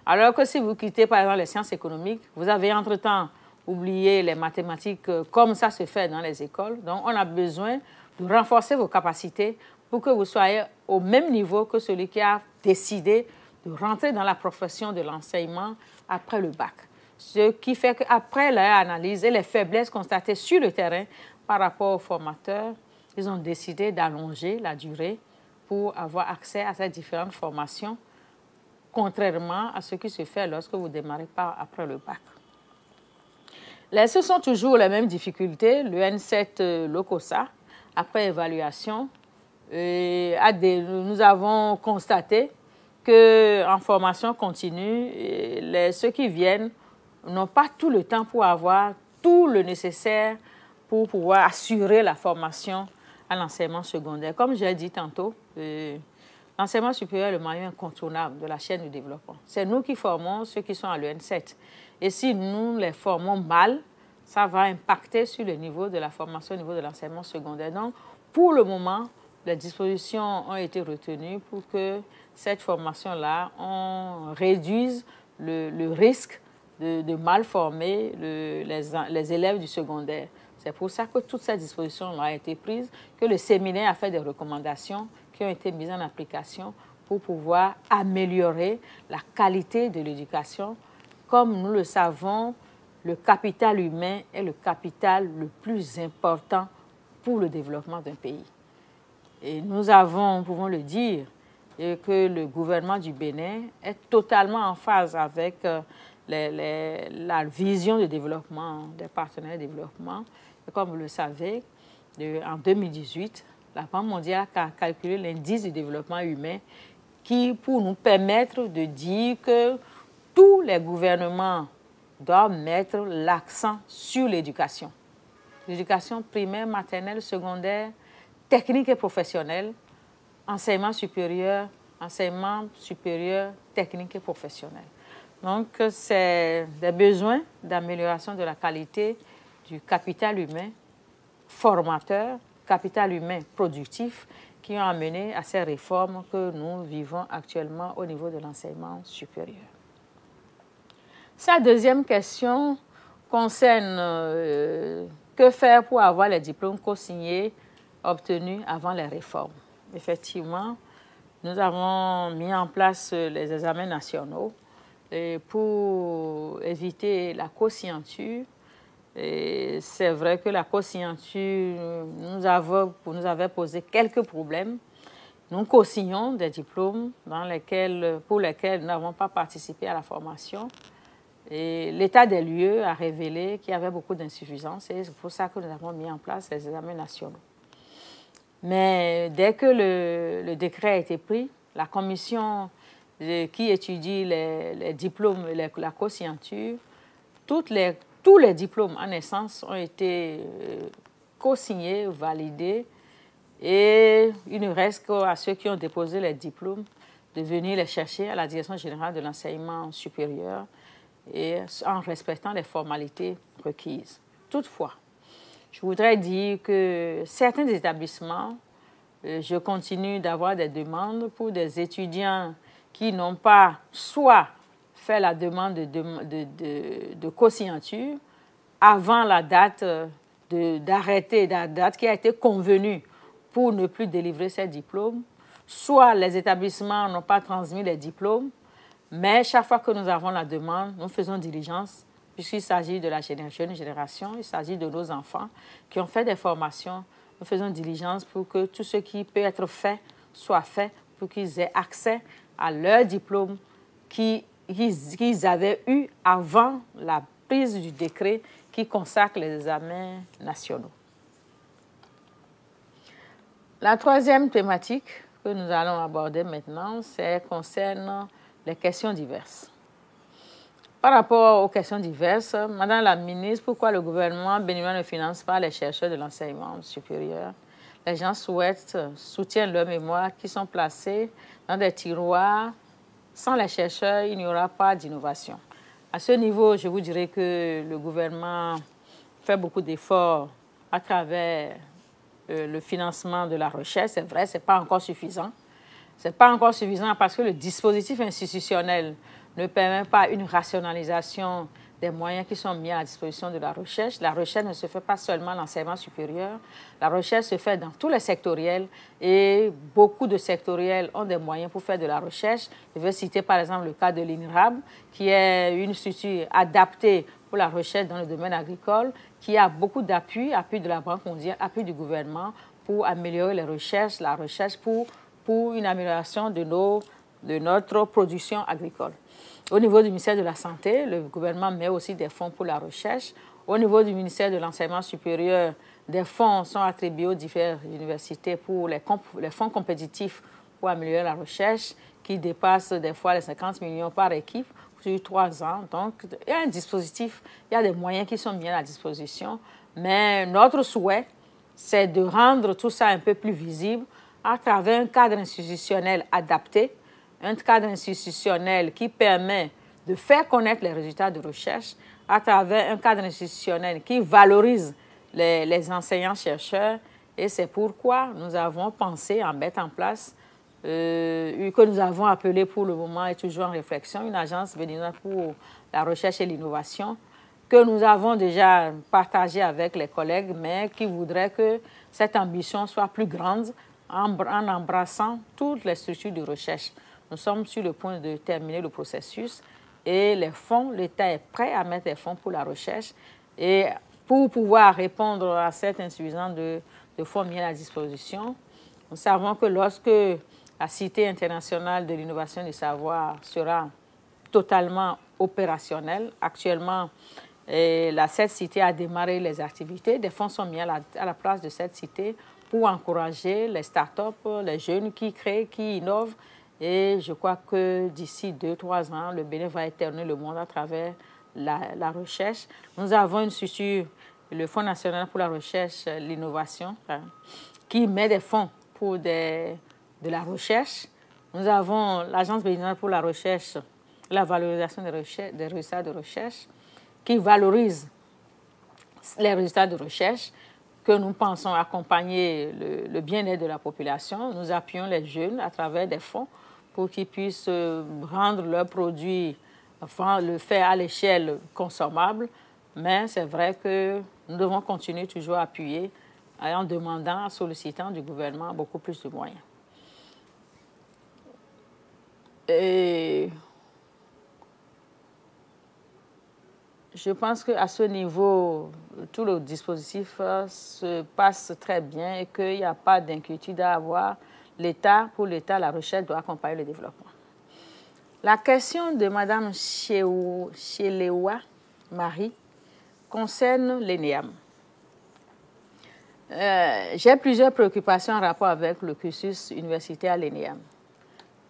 Alors que si vous quittez par exemple les sciences économiques, vous avez entre-temps oublié les mathématiques comme ça se fait dans les écoles. Donc on a besoin de renforcer vos capacités pour que vous soyez au même niveau que celui qui a décidé de rentrer dans la profession de l'enseignement après le bac. Ce qui fait qu'après leur analyse et les faiblesses constatées sur le terrain par rapport aux formateurs, ils ont décidé d'allonger la durée pour avoir accès à ces différentes formations, contrairement à ce qui se fait lorsque vous ne démarrez pas après le bac. Ce sont toujours les mêmes difficultés. Le N7 LOCOSA, après évaluation, nous avons constaté qu'en formation continue, ceux qui viennent n'ont pas tout le temps pour avoir tout le nécessaire pour pouvoir assurer la formation à l'enseignement secondaire. Comme j'ai dit tantôt, l'enseignement supérieur est le moyen incontournable de la chaîne du développement. C'est nous qui formons ceux qui sont à l'EN7. Et si nous les formons mal, ça va impacter sur le niveau de la formation au niveau de l'enseignement secondaire. Donc, pour le moment, les dispositions ont été retenues pour que cette formation-là, on réduise le risque de mal former les élèves du secondaire. C'est pour ça que toutes ces dispositions ont été prises, que le séminaire a fait des recommandations qui ont été mises en application pour pouvoir améliorer la qualité de l'éducation. Comme nous le savons, le capital humain est le capital le plus important pour le développement d'un pays. Et nous pouvons le dire, que le gouvernement du Bénin est totalement en phase avec la vision de développement des partenaires de développement. Et comme vous le savez, en 2018, la Banque mondiale a calculé l'indice du développement humain pour nous permettre de dire que tous les gouvernements doivent mettre l'accent sur l'éducation. L'éducation primaire, maternelle, secondaire, technique et professionnelle, enseignement supérieur, technique et professionnel. Donc, c'est des besoins d'amélioration de la qualité du capital humain formateur, capital humain productif qui ont amené à ces réformes que nous vivons actuellement au niveau de l'enseignement supérieur. Sa deuxième question concerne que faire pour avoir les diplômes co-signés obtenus avant les réformes. Effectivement, nous avons mis en place les examens nationaux pour éviter la co-signature. C'est vrai que la co-signature nous avait posé quelques problèmes. Nous co-signons des diplômes pour lesquels nous n'avons pas participé à la formation. Et l'état des lieux a révélé qu'il y avait beaucoup d'insuffisances et c'est pour ça que nous avons mis en place les examens nationaux. Mais dès que le décret a été pris, la commission qui étudie les diplômes et la co-signature, tous les diplômes en essence ont été co-signés, validés, et il ne reste qu'à ceux qui ont déposé les diplômes de venir les chercher à la Direction générale de l'enseignement supérieur et en respectant les formalités requises. Toutefois, je voudrais dire que certains établissements, je continue d'avoir des demandes pour des étudiants qui n'ont pas soit fait la demande de co-signature avant la date d'arrêter, la date qui a été convenue pour ne plus délivrer ces diplômes, soit les établissements n'ont pas transmis les diplômes, mais chaque fois que nous avons la demande, nous faisons diligence, puisqu'il s'agit de la jeune génération, il s'agit de nos enfants qui ont fait des formations. Nous faisons diligence pour que tout ce qui peut être fait soit fait, pour qu'ils aient accès à leur diplôme qu'ils avaient eu avant la prise du décret qui consacre les examens nationaux. La troisième thématique que nous allons aborder maintenant, concerne les questions diverses. Par rapport aux questions diverses, Madame la ministre, pourquoi le gouvernement béninois ne finance pas les chercheurs de l'enseignement supérieur? Les gens soutiennent leur mémoire qui sont placés dans des tiroirs. Sans les chercheurs, il n'y aura pas d'innovation. À ce niveau, je vous dirais que le gouvernement fait beaucoup d'efforts à travers le financement de la recherche. C'est vrai, ce n'est pas encore suffisant. Ce n'est pas encore suffisant parce que le dispositif institutionnel ne permet pas une rationalisation des moyens qui sont mis à la disposition de la recherche. La recherche ne se fait pas seulement dans l'enseignement supérieur. La recherche se fait dans tous les sectoriels et beaucoup de sectoriels ont des moyens pour faire de la recherche. Je vais citer par exemple le cas de l'INRAB, qui est une structure adaptée pour la recherche dans le domaine agricole, qui a beaucoup d'appui, appui de la Banque mondiale, appui du gouvernement pour améliorer les recherches, la recherche pour une amélioration de notre production agricole. Au niveau du ministère de la Santé, le gouvernement met aussi des fonds pour la recherche. Au niveau du ministère de l'Enseignement supérieur, des fonds sont attribués aux diverses universités pour les fonds compétitifs pour améliorer la recherche, qui dépassent des fois les 50 millions par équipe sur 3 ans. Donc, il y a un dispositif, il y a des moyens qui sont mis à la disposition. Mais notre souhait, c'est de rendre tout ça un peu plus visible à travers un cadre institutionnel adapté, un cadre institutionnel qui permet de faire connaître les résultats de recherche, à travers un cadre institutionnel qui valorise les enseignants-chercheurs. Et c'est pourquoi nous avons pensé à mettre en place, que nous avons appelé pour le moment et toujours en réflexion, une agence béninoise pour la recherche et l'innovation, que nous avons déjà partagé avec les collègues, mais qui voudrait que cette ambition soit plus grande en embrassant toutes les structures de recherche. Nous sommes sur le point de terminer le processus et les fonds, l'État est prêt à mettre des fonds pour la recherche. Et pour pouvoir répondre à cette insuffisance de fonds mis à la disposition, nous savons que lorsque la Cité internationale de l'innovation et du savoir sera totalement opérationnelle, actuellement, cette cité a démarré les activités. Des fonds sont mis à la place de cette cité pour encourager les startups, les jeunes qui créent, qui innovent. Et je crois que d'ici 2-3 ans, le Bénin va éternuer le monde à travers la recherche. Nous avons une structure, le Fonds national pour la recherche et l'innovation, qui met des fonds pour de la recherche. Nous avons l'Agence béninoise pour la recherche, la valorisation des résultats de recherche, qui valorise les résultats de recherche. que nous pensons accompagner le bien-être de la population. Nous appuyons les jeunes à travers des fonds pour qu'ils puissent rendre leurs produits, enfin, le faire à l'échelle consommable. Mais c'est vrai que nous devons continuer toujours à appuyer en demandant, en sollicitant du gouvernement beaucoup plus de moyens. Et je pense qu'à ce niveau, tout le dispositif se passe très bien et qu'il n'y a pas d'inquiétude à avoir. Pour l'État, la recherche doit accompagner le développement. La question de Mme Chelewa Marie concerne l'ENEAM. J'ai plusieurs préoccupations en rapport avec le cursus universitaire à l'ENEAM.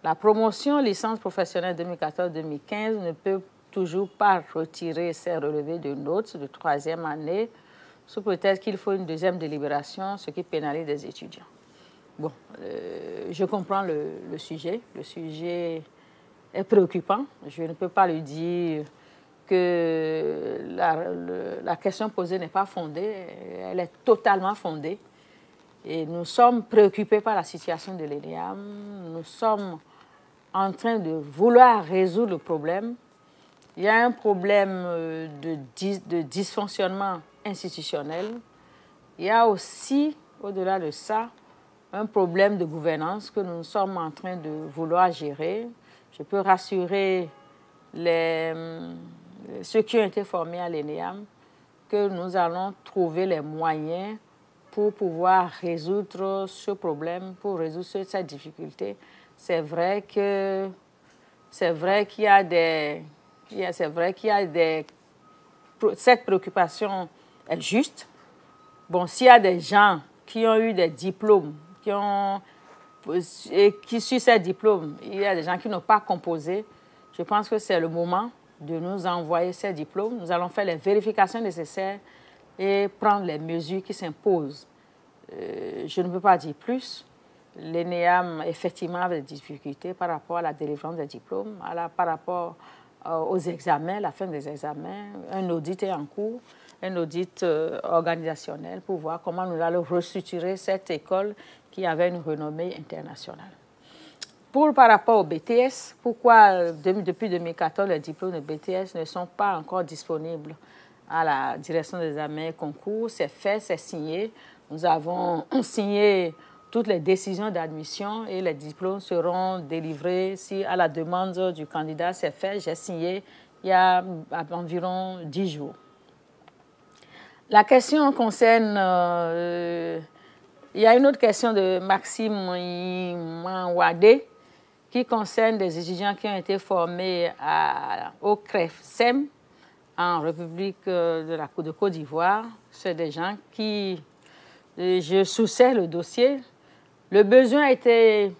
La promotion licence professionnelle 2014-2015 ne peut toujours pas retirer ses relevés de notes de troisième année sous prétexte qu'il faut une deuxième délibération, ce qui pénalise les étudiants. Bon, je comprends le sujet. Le sujet est préoccupant. Je ne peux pas lui dire que la question posée n'est pas fondée. Elle est totalement fondée. Et nous sommes préoccupés par la situation de l'ENEAM. Nous sommes en train de vouloir résoudre le problème. Il y a un problème de dysfonctionnement institutionnel. Il y a aussi, au-delà de ça, un problème de gouvernance que nous sommes en train de vouloir gérer. Je peux rassurer ceux qui ont été formés à l'ENEAM que nous allons trouver les moyens pour pouvoir résoudre ce problème, pour résoudre cette difficulté. C'est vrai qu'il y a des... Cette préoccupation est juste. Bon, s'il y a des gens qui ont eu des diplômes, qui sur ces diplômes, il y a des gens qui n'ont pas composé, je pense que c'est le moment de nous envoyer ces diplômes. Nous allons faire les vérifications nécessaires et prendre les mesures qui s'imposent. Je ne peux pas dire plus. L'ENEAM, effectivement, a des difficultés par rapport à la délivrance des diplômes, par rapport aux examens, la fin des examens. Un audit est en cours, un audit organisationnel pour voir comment nous allons restructurer cette école qui avait une renommée internationale. Par rapport au BTS, pourquoi depuis 2014 les diplômes de BTS ne sont pas encore disponibles à la direction des examens et concours? C'est fait, c'est signé. Nous avons signé toutes les décisions d'admission et les diplômes seront délivrés si à la demande du candidat c'est fait. J'ai signé il y a environ 10 jours. La question concerne... il y a une autre question de Maxime Manwade qui concerne des étudiants qui ont été formés au CREFSEM en République de Côte d'Ivoire. C'est des gens qui... Je souscris le dossier. Le besoin a été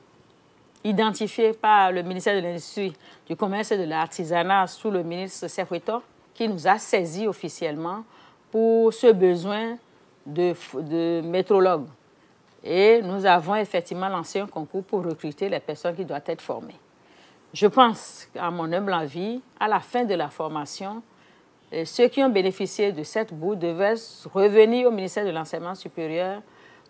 identifié par le ministère de l'Industrie, du Commerce et de l'Artisanat sous le ministre Sekweto, qui nous a saisis officiellement pour ce besoin de métrologues. Et nous avons effectivement lancé un concours pour recruter les personnes qui doivent être formées. Je pense, à mon humble avis, à la fin de la formation, ceux qui ont bénéficié de cette bourse devaient revenir au ministère de l'Enseignement supérieur,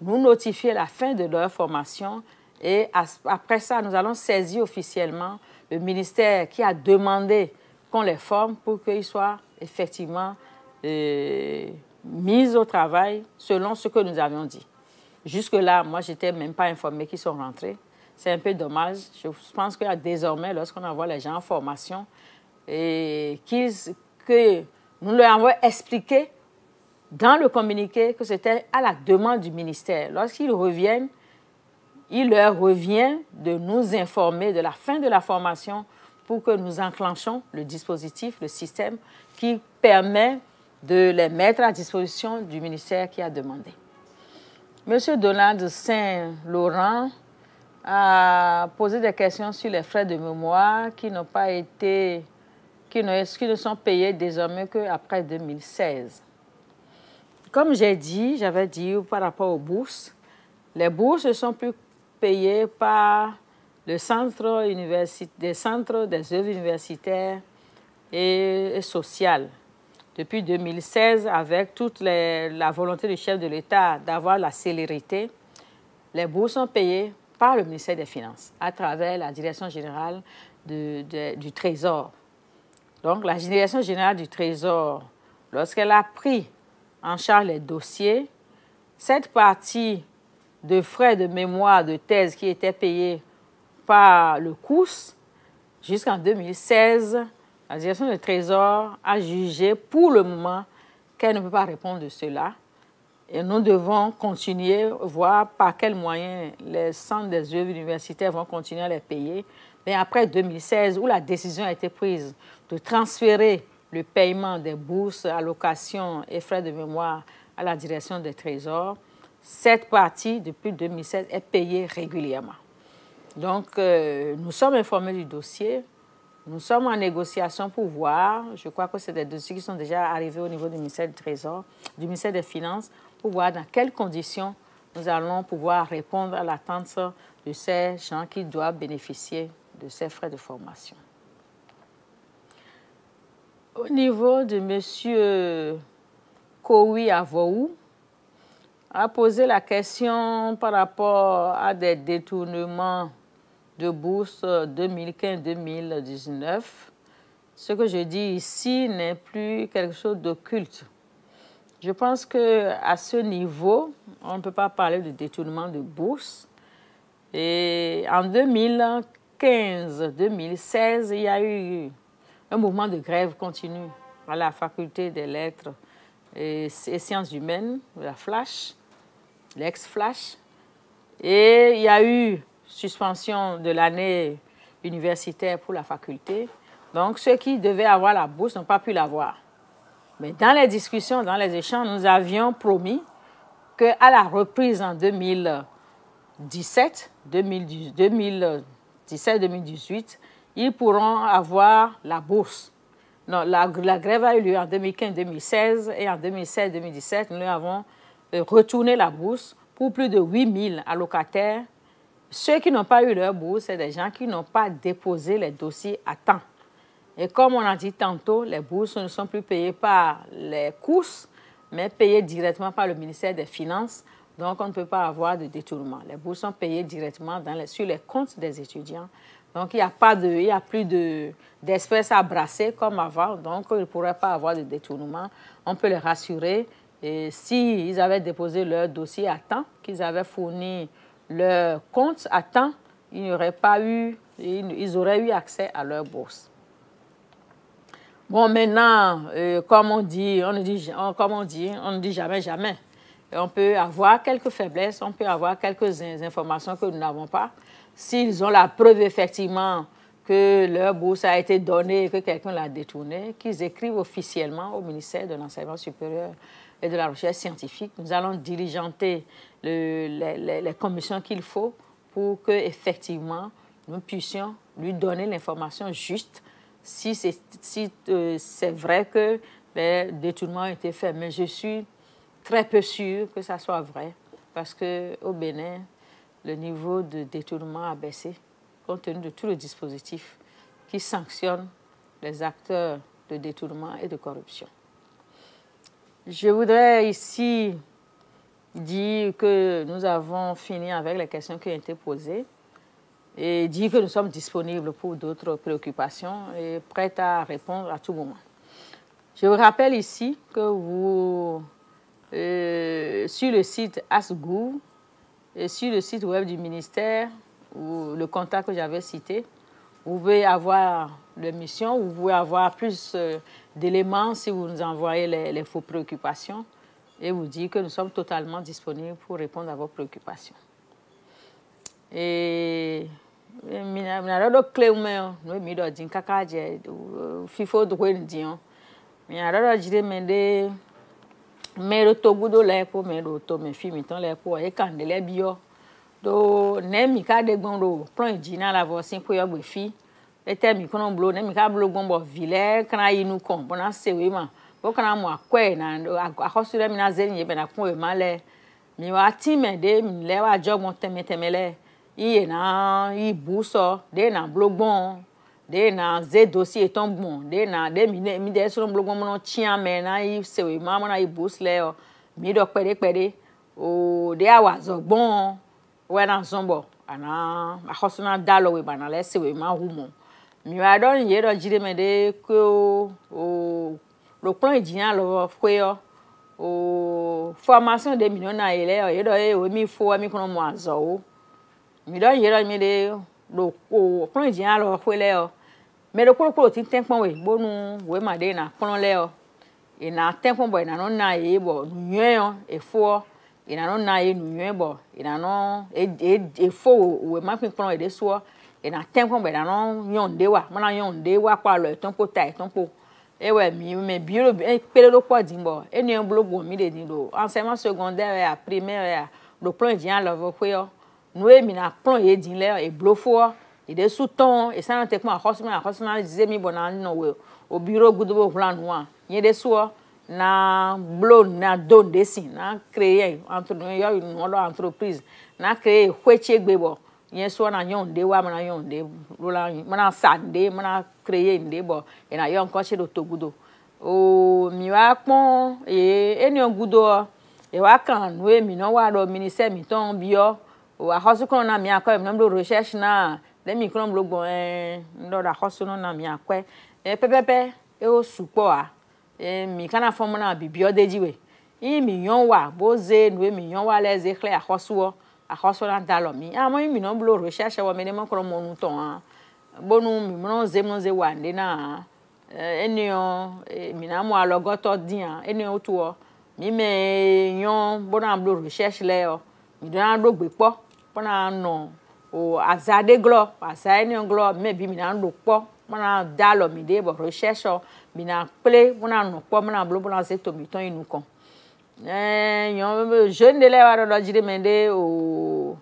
nous notifier la fin de leur formation et après ça, nous allons saisir officiellement le ministère qui a demandé qu'on les forme pour qu'ils soient effectivement mis au travail selon ce que nous avions dit. Jusque-là, moi, je n'étais même pas informée qu'ils sont rentrés. C'est un peu dommage. Je pense que désormais, lorsqu'on envoie les gens en formation, et que nous leur avons expliqué dans le communiqué que c'était à la demande du ministère. Lorsqu'ils reviennent, il leur revient de nous informer de la fin de la formation pour que nous enclenchions le dispositif, le système qui permet de les mettre à disposition du ministère qui a demandé. Monsieur Donald Saint-Laurent a posé des questions sur les frais de mémoire qui n'ont pas été, qui ne sont payés désormais qu'après 2016. Comme j'avais dit par rapport aux bourses, les bourses ne sont plus payées par le centre des œuvres universitaires et sociales. depuis 2016, avec toute la volonté du chef de l'État d'avoir la célérité, les bourses sont payées par le ministère des Finances à travers la Direction générale du Trésor. Donc, la Direction générale du Trésor, lorsqu'elle a pris en charge les dossiers, cette partie de frais de mémoire de thèse qui était payée par le COUS, jusqu'en 2016, la Direction du Trésor a jugé pour le moment qu'elle ne peut pas répondre de cela. Et nous devons continuer, voir par quels moyens les centres des œuvres universitaires vont continuer à les payer. Mais après 2016, où la décision a été prise de transférer le paiement des bourses, allocations et frais de mémoire à la Direction des Trésors, cette partie, depuis 2016, est payée régulièrement. Donc, nous sommes informés du dossier. Nous sommes en négociation pour voir, je crois que c'est des dossiers qui sont déjà arrivés au niveau du ministère du Trésor, du ministère des Finances, pour voir dans quelles conditions nous allons pouvoir répondre à l'attente de ces gens qui doivent bénéficier de ces frais de formation. Au niveau de M. Kowi Avoou, a posé la question par rapport à des détournements de bourse 2015-2019. Ce que je dis ici n'est plus quelque chose d'occulte. Je pense qu'à ce niveau, on ne peut pas parler de détournement de bourse. Et en 2015-2016, il y a eu un mouvement de grève continu à la faculté des lettres et sciences humaines, la Flash, l'ex-Flash. Et il y a eu suspension de l'année universitaire pour la faculté. Donc, ceux qui devaient avoir la bourse n'ont pas pu l'avoir. Mais dans les discussions, dans les échanges, nous avions promis qu'à la reprise en 2017-2018, ils pourront avoir la bourse. Non, la grève a eu lieu en 2015-2016 et en 2016-2017, nous avons retourné la bourse pour plus de 8000 allocataires. Ceux qui n'ont pas eu leur bourse, c'est des gens qui n'ont pas déposé les dossiers à temps. Et comme on a dit tantôt, les bourses ne sont plus payées par les COUS, mais payées directement par le ministère des Finances. Donc, on ne peut pas avoir de détournement. Les bourses sont payées directement sur les comptes des étudiants. Donc, il n'y a plus d'espèces à brasser comme avant. Donc, ils ne pourraient pas avoir de détournement. On peut les rassurer. Et s'ils avaient déposé leur dossier à temps, qu'ils avaient fourni leur compte à temps, ils auraient eu accès à leur bourse. Bon, maintenant, comme on dit, on ne dit jamais, jamais. Et on peut avoir quelques faiblesses, on peut avoir quelques informations que nous n'avons pas. S'ils ont la preuve, effectivement, que leur bourse a été donnée et que quelqu'un l'a détournée, qu'ils écrivent officiellement au ministère de l'Enseignement supérieur et de la Recherche scientifique. Nous allons diligenter les commissions qu'il faut pour que, effectivement, nous puissions lui donner l'information juste si c'est vrai que les détournements ont été faits. Mais je suis très peu sûre que ça soit vrai parce qu'au Bénin, le niveau de détournement a baissé compte tenu de tout le dispositif qui sanctionne les acteurs de détournement et de corruption. Je voudrais ici dire que nous avons fini avec les questions qui ont été posées et dire que nous sommes disponibles pour d'autres préoccupations et prêts à répondre à tout moment. Je vous rappelle ici que sur le site ASGOU et sur le site web du ministère, ou le contact que j'avais cité, vous pouvez avoir l'émission, vous pouvez avoir plus d'éléments si vous nous envoyez les vos préoccupations et vous dire que nous sommes totalement disponibles pour répondre à vos préoccupations. Et minaro clé nous mido din kakaje fifo do wendion minaro jide mende mero togudo le po mero to me fi mi ton le po e kandele bio do ne mi ka de gbon ro plan jina la vo sin ko yo gbe fi e te mi kono blo ne mi ka blo gbon bo vile kana inu kon bona sewe ma bo kana mo akwe na akosure mi na zeni ye be na kun e male mi wa ti me de mi le wa jogbon temetemele iye na ibuso de na blogbon de na ze dossier ton bon de na de mi de so blog mo tia me na yi se we ma mo na yi boost le o mi do pede o de awa zo bon we na zombo ana a hosuna dalo we bana le se we ma humo mi wa don ye do jire me de ko o le plan idien lo fwe o formation de millions na ile o ye do e o mi fo mi kono mo azo o mi don ye do mi de lo o plan idien lo fwe le o me do ko ti tenpon we bonu we ma de na kono le o e na tenpon boy na no na e bo nyen e fo e na no na e nyen bo e na no e fo we ma pin kono e de so e na tenpon boy na no nyon de wa mo na nyon de wa kwa lo ton po tai ton po ewe mi me biro pele do po dimbo eni en blogo mi de din do enseignement secondaire et primaire do plan dian lo fo yo no e mi na plan ye din le e blofo e de souton e ça te kuma hosma dize mi bona no we o bureau gudo plan wa ye de so na blo na don de sin na créer entre yo une entreprise na créer kweche gbebo yen so na yon de wa na yon de rola mana sande mana créer nde bo e na yon ko che do togudo o mi wa pon e eni ogudo e wa kan no e mi no wa do ministère mi ton bio o a hosu kon na mi akọ mi no do recherche na de mi kon lo gbon ndo da hosu no na mi akọ e pepepe e o supo a mi kana fo mo na bibio dejiwe i mi yon wa boze no e mi yon wa les éclairs a hosu o a hosu na dalo mi a mo mi no blo recherche wa me de mo kon mo nu ton bonu mi mo ze wa nde na enio mi na mo alogoto dia enio tuo mi me yon bona blo recherche le o mi do do gbe po bona no o azade glo asa enio glo me bi mi na do po bona dalo mi de bo recherche mi na ple bona no po bona blo bona se to mi ton inu kon yon jeune de le wa do jire mende o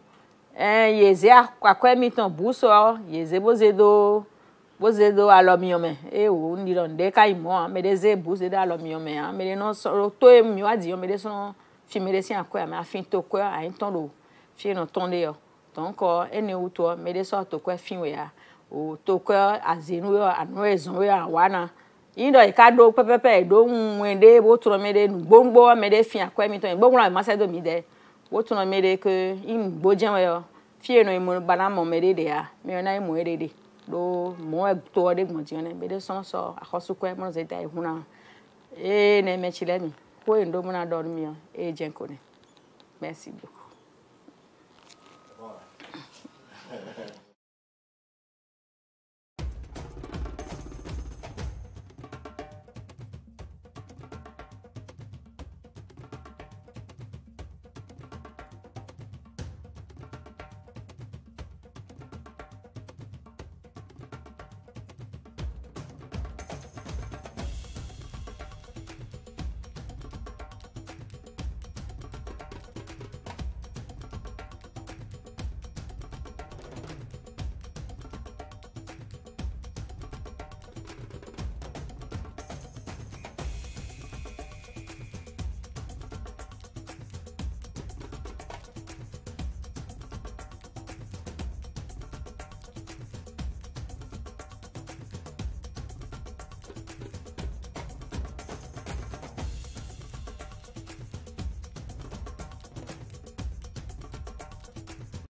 yeze akwa mi ton buso yeze bozedo alomiome o ni don de kai mo me de ze bozedo alomiome me de no so to e mi wa di me de so fi me de si akwa me afin to kwa a ton do fi no ton de yo donc ene uto me de so to kwa fin we ya o to kwa azenu yo anu ezon we awana indo e ka do pepepe do nwende bo tro me de gbongbo me de fin akwa mi ton gbongbo ma se do mi de bo tro me de ke im bojen we yo fi no mo bana mo me de ya me na mo de do mo e to de gbontione be de so a hosu kwa mo ze dai huna ne me chile mi ko endo mo na do mi e jenko ne merci beaucoup.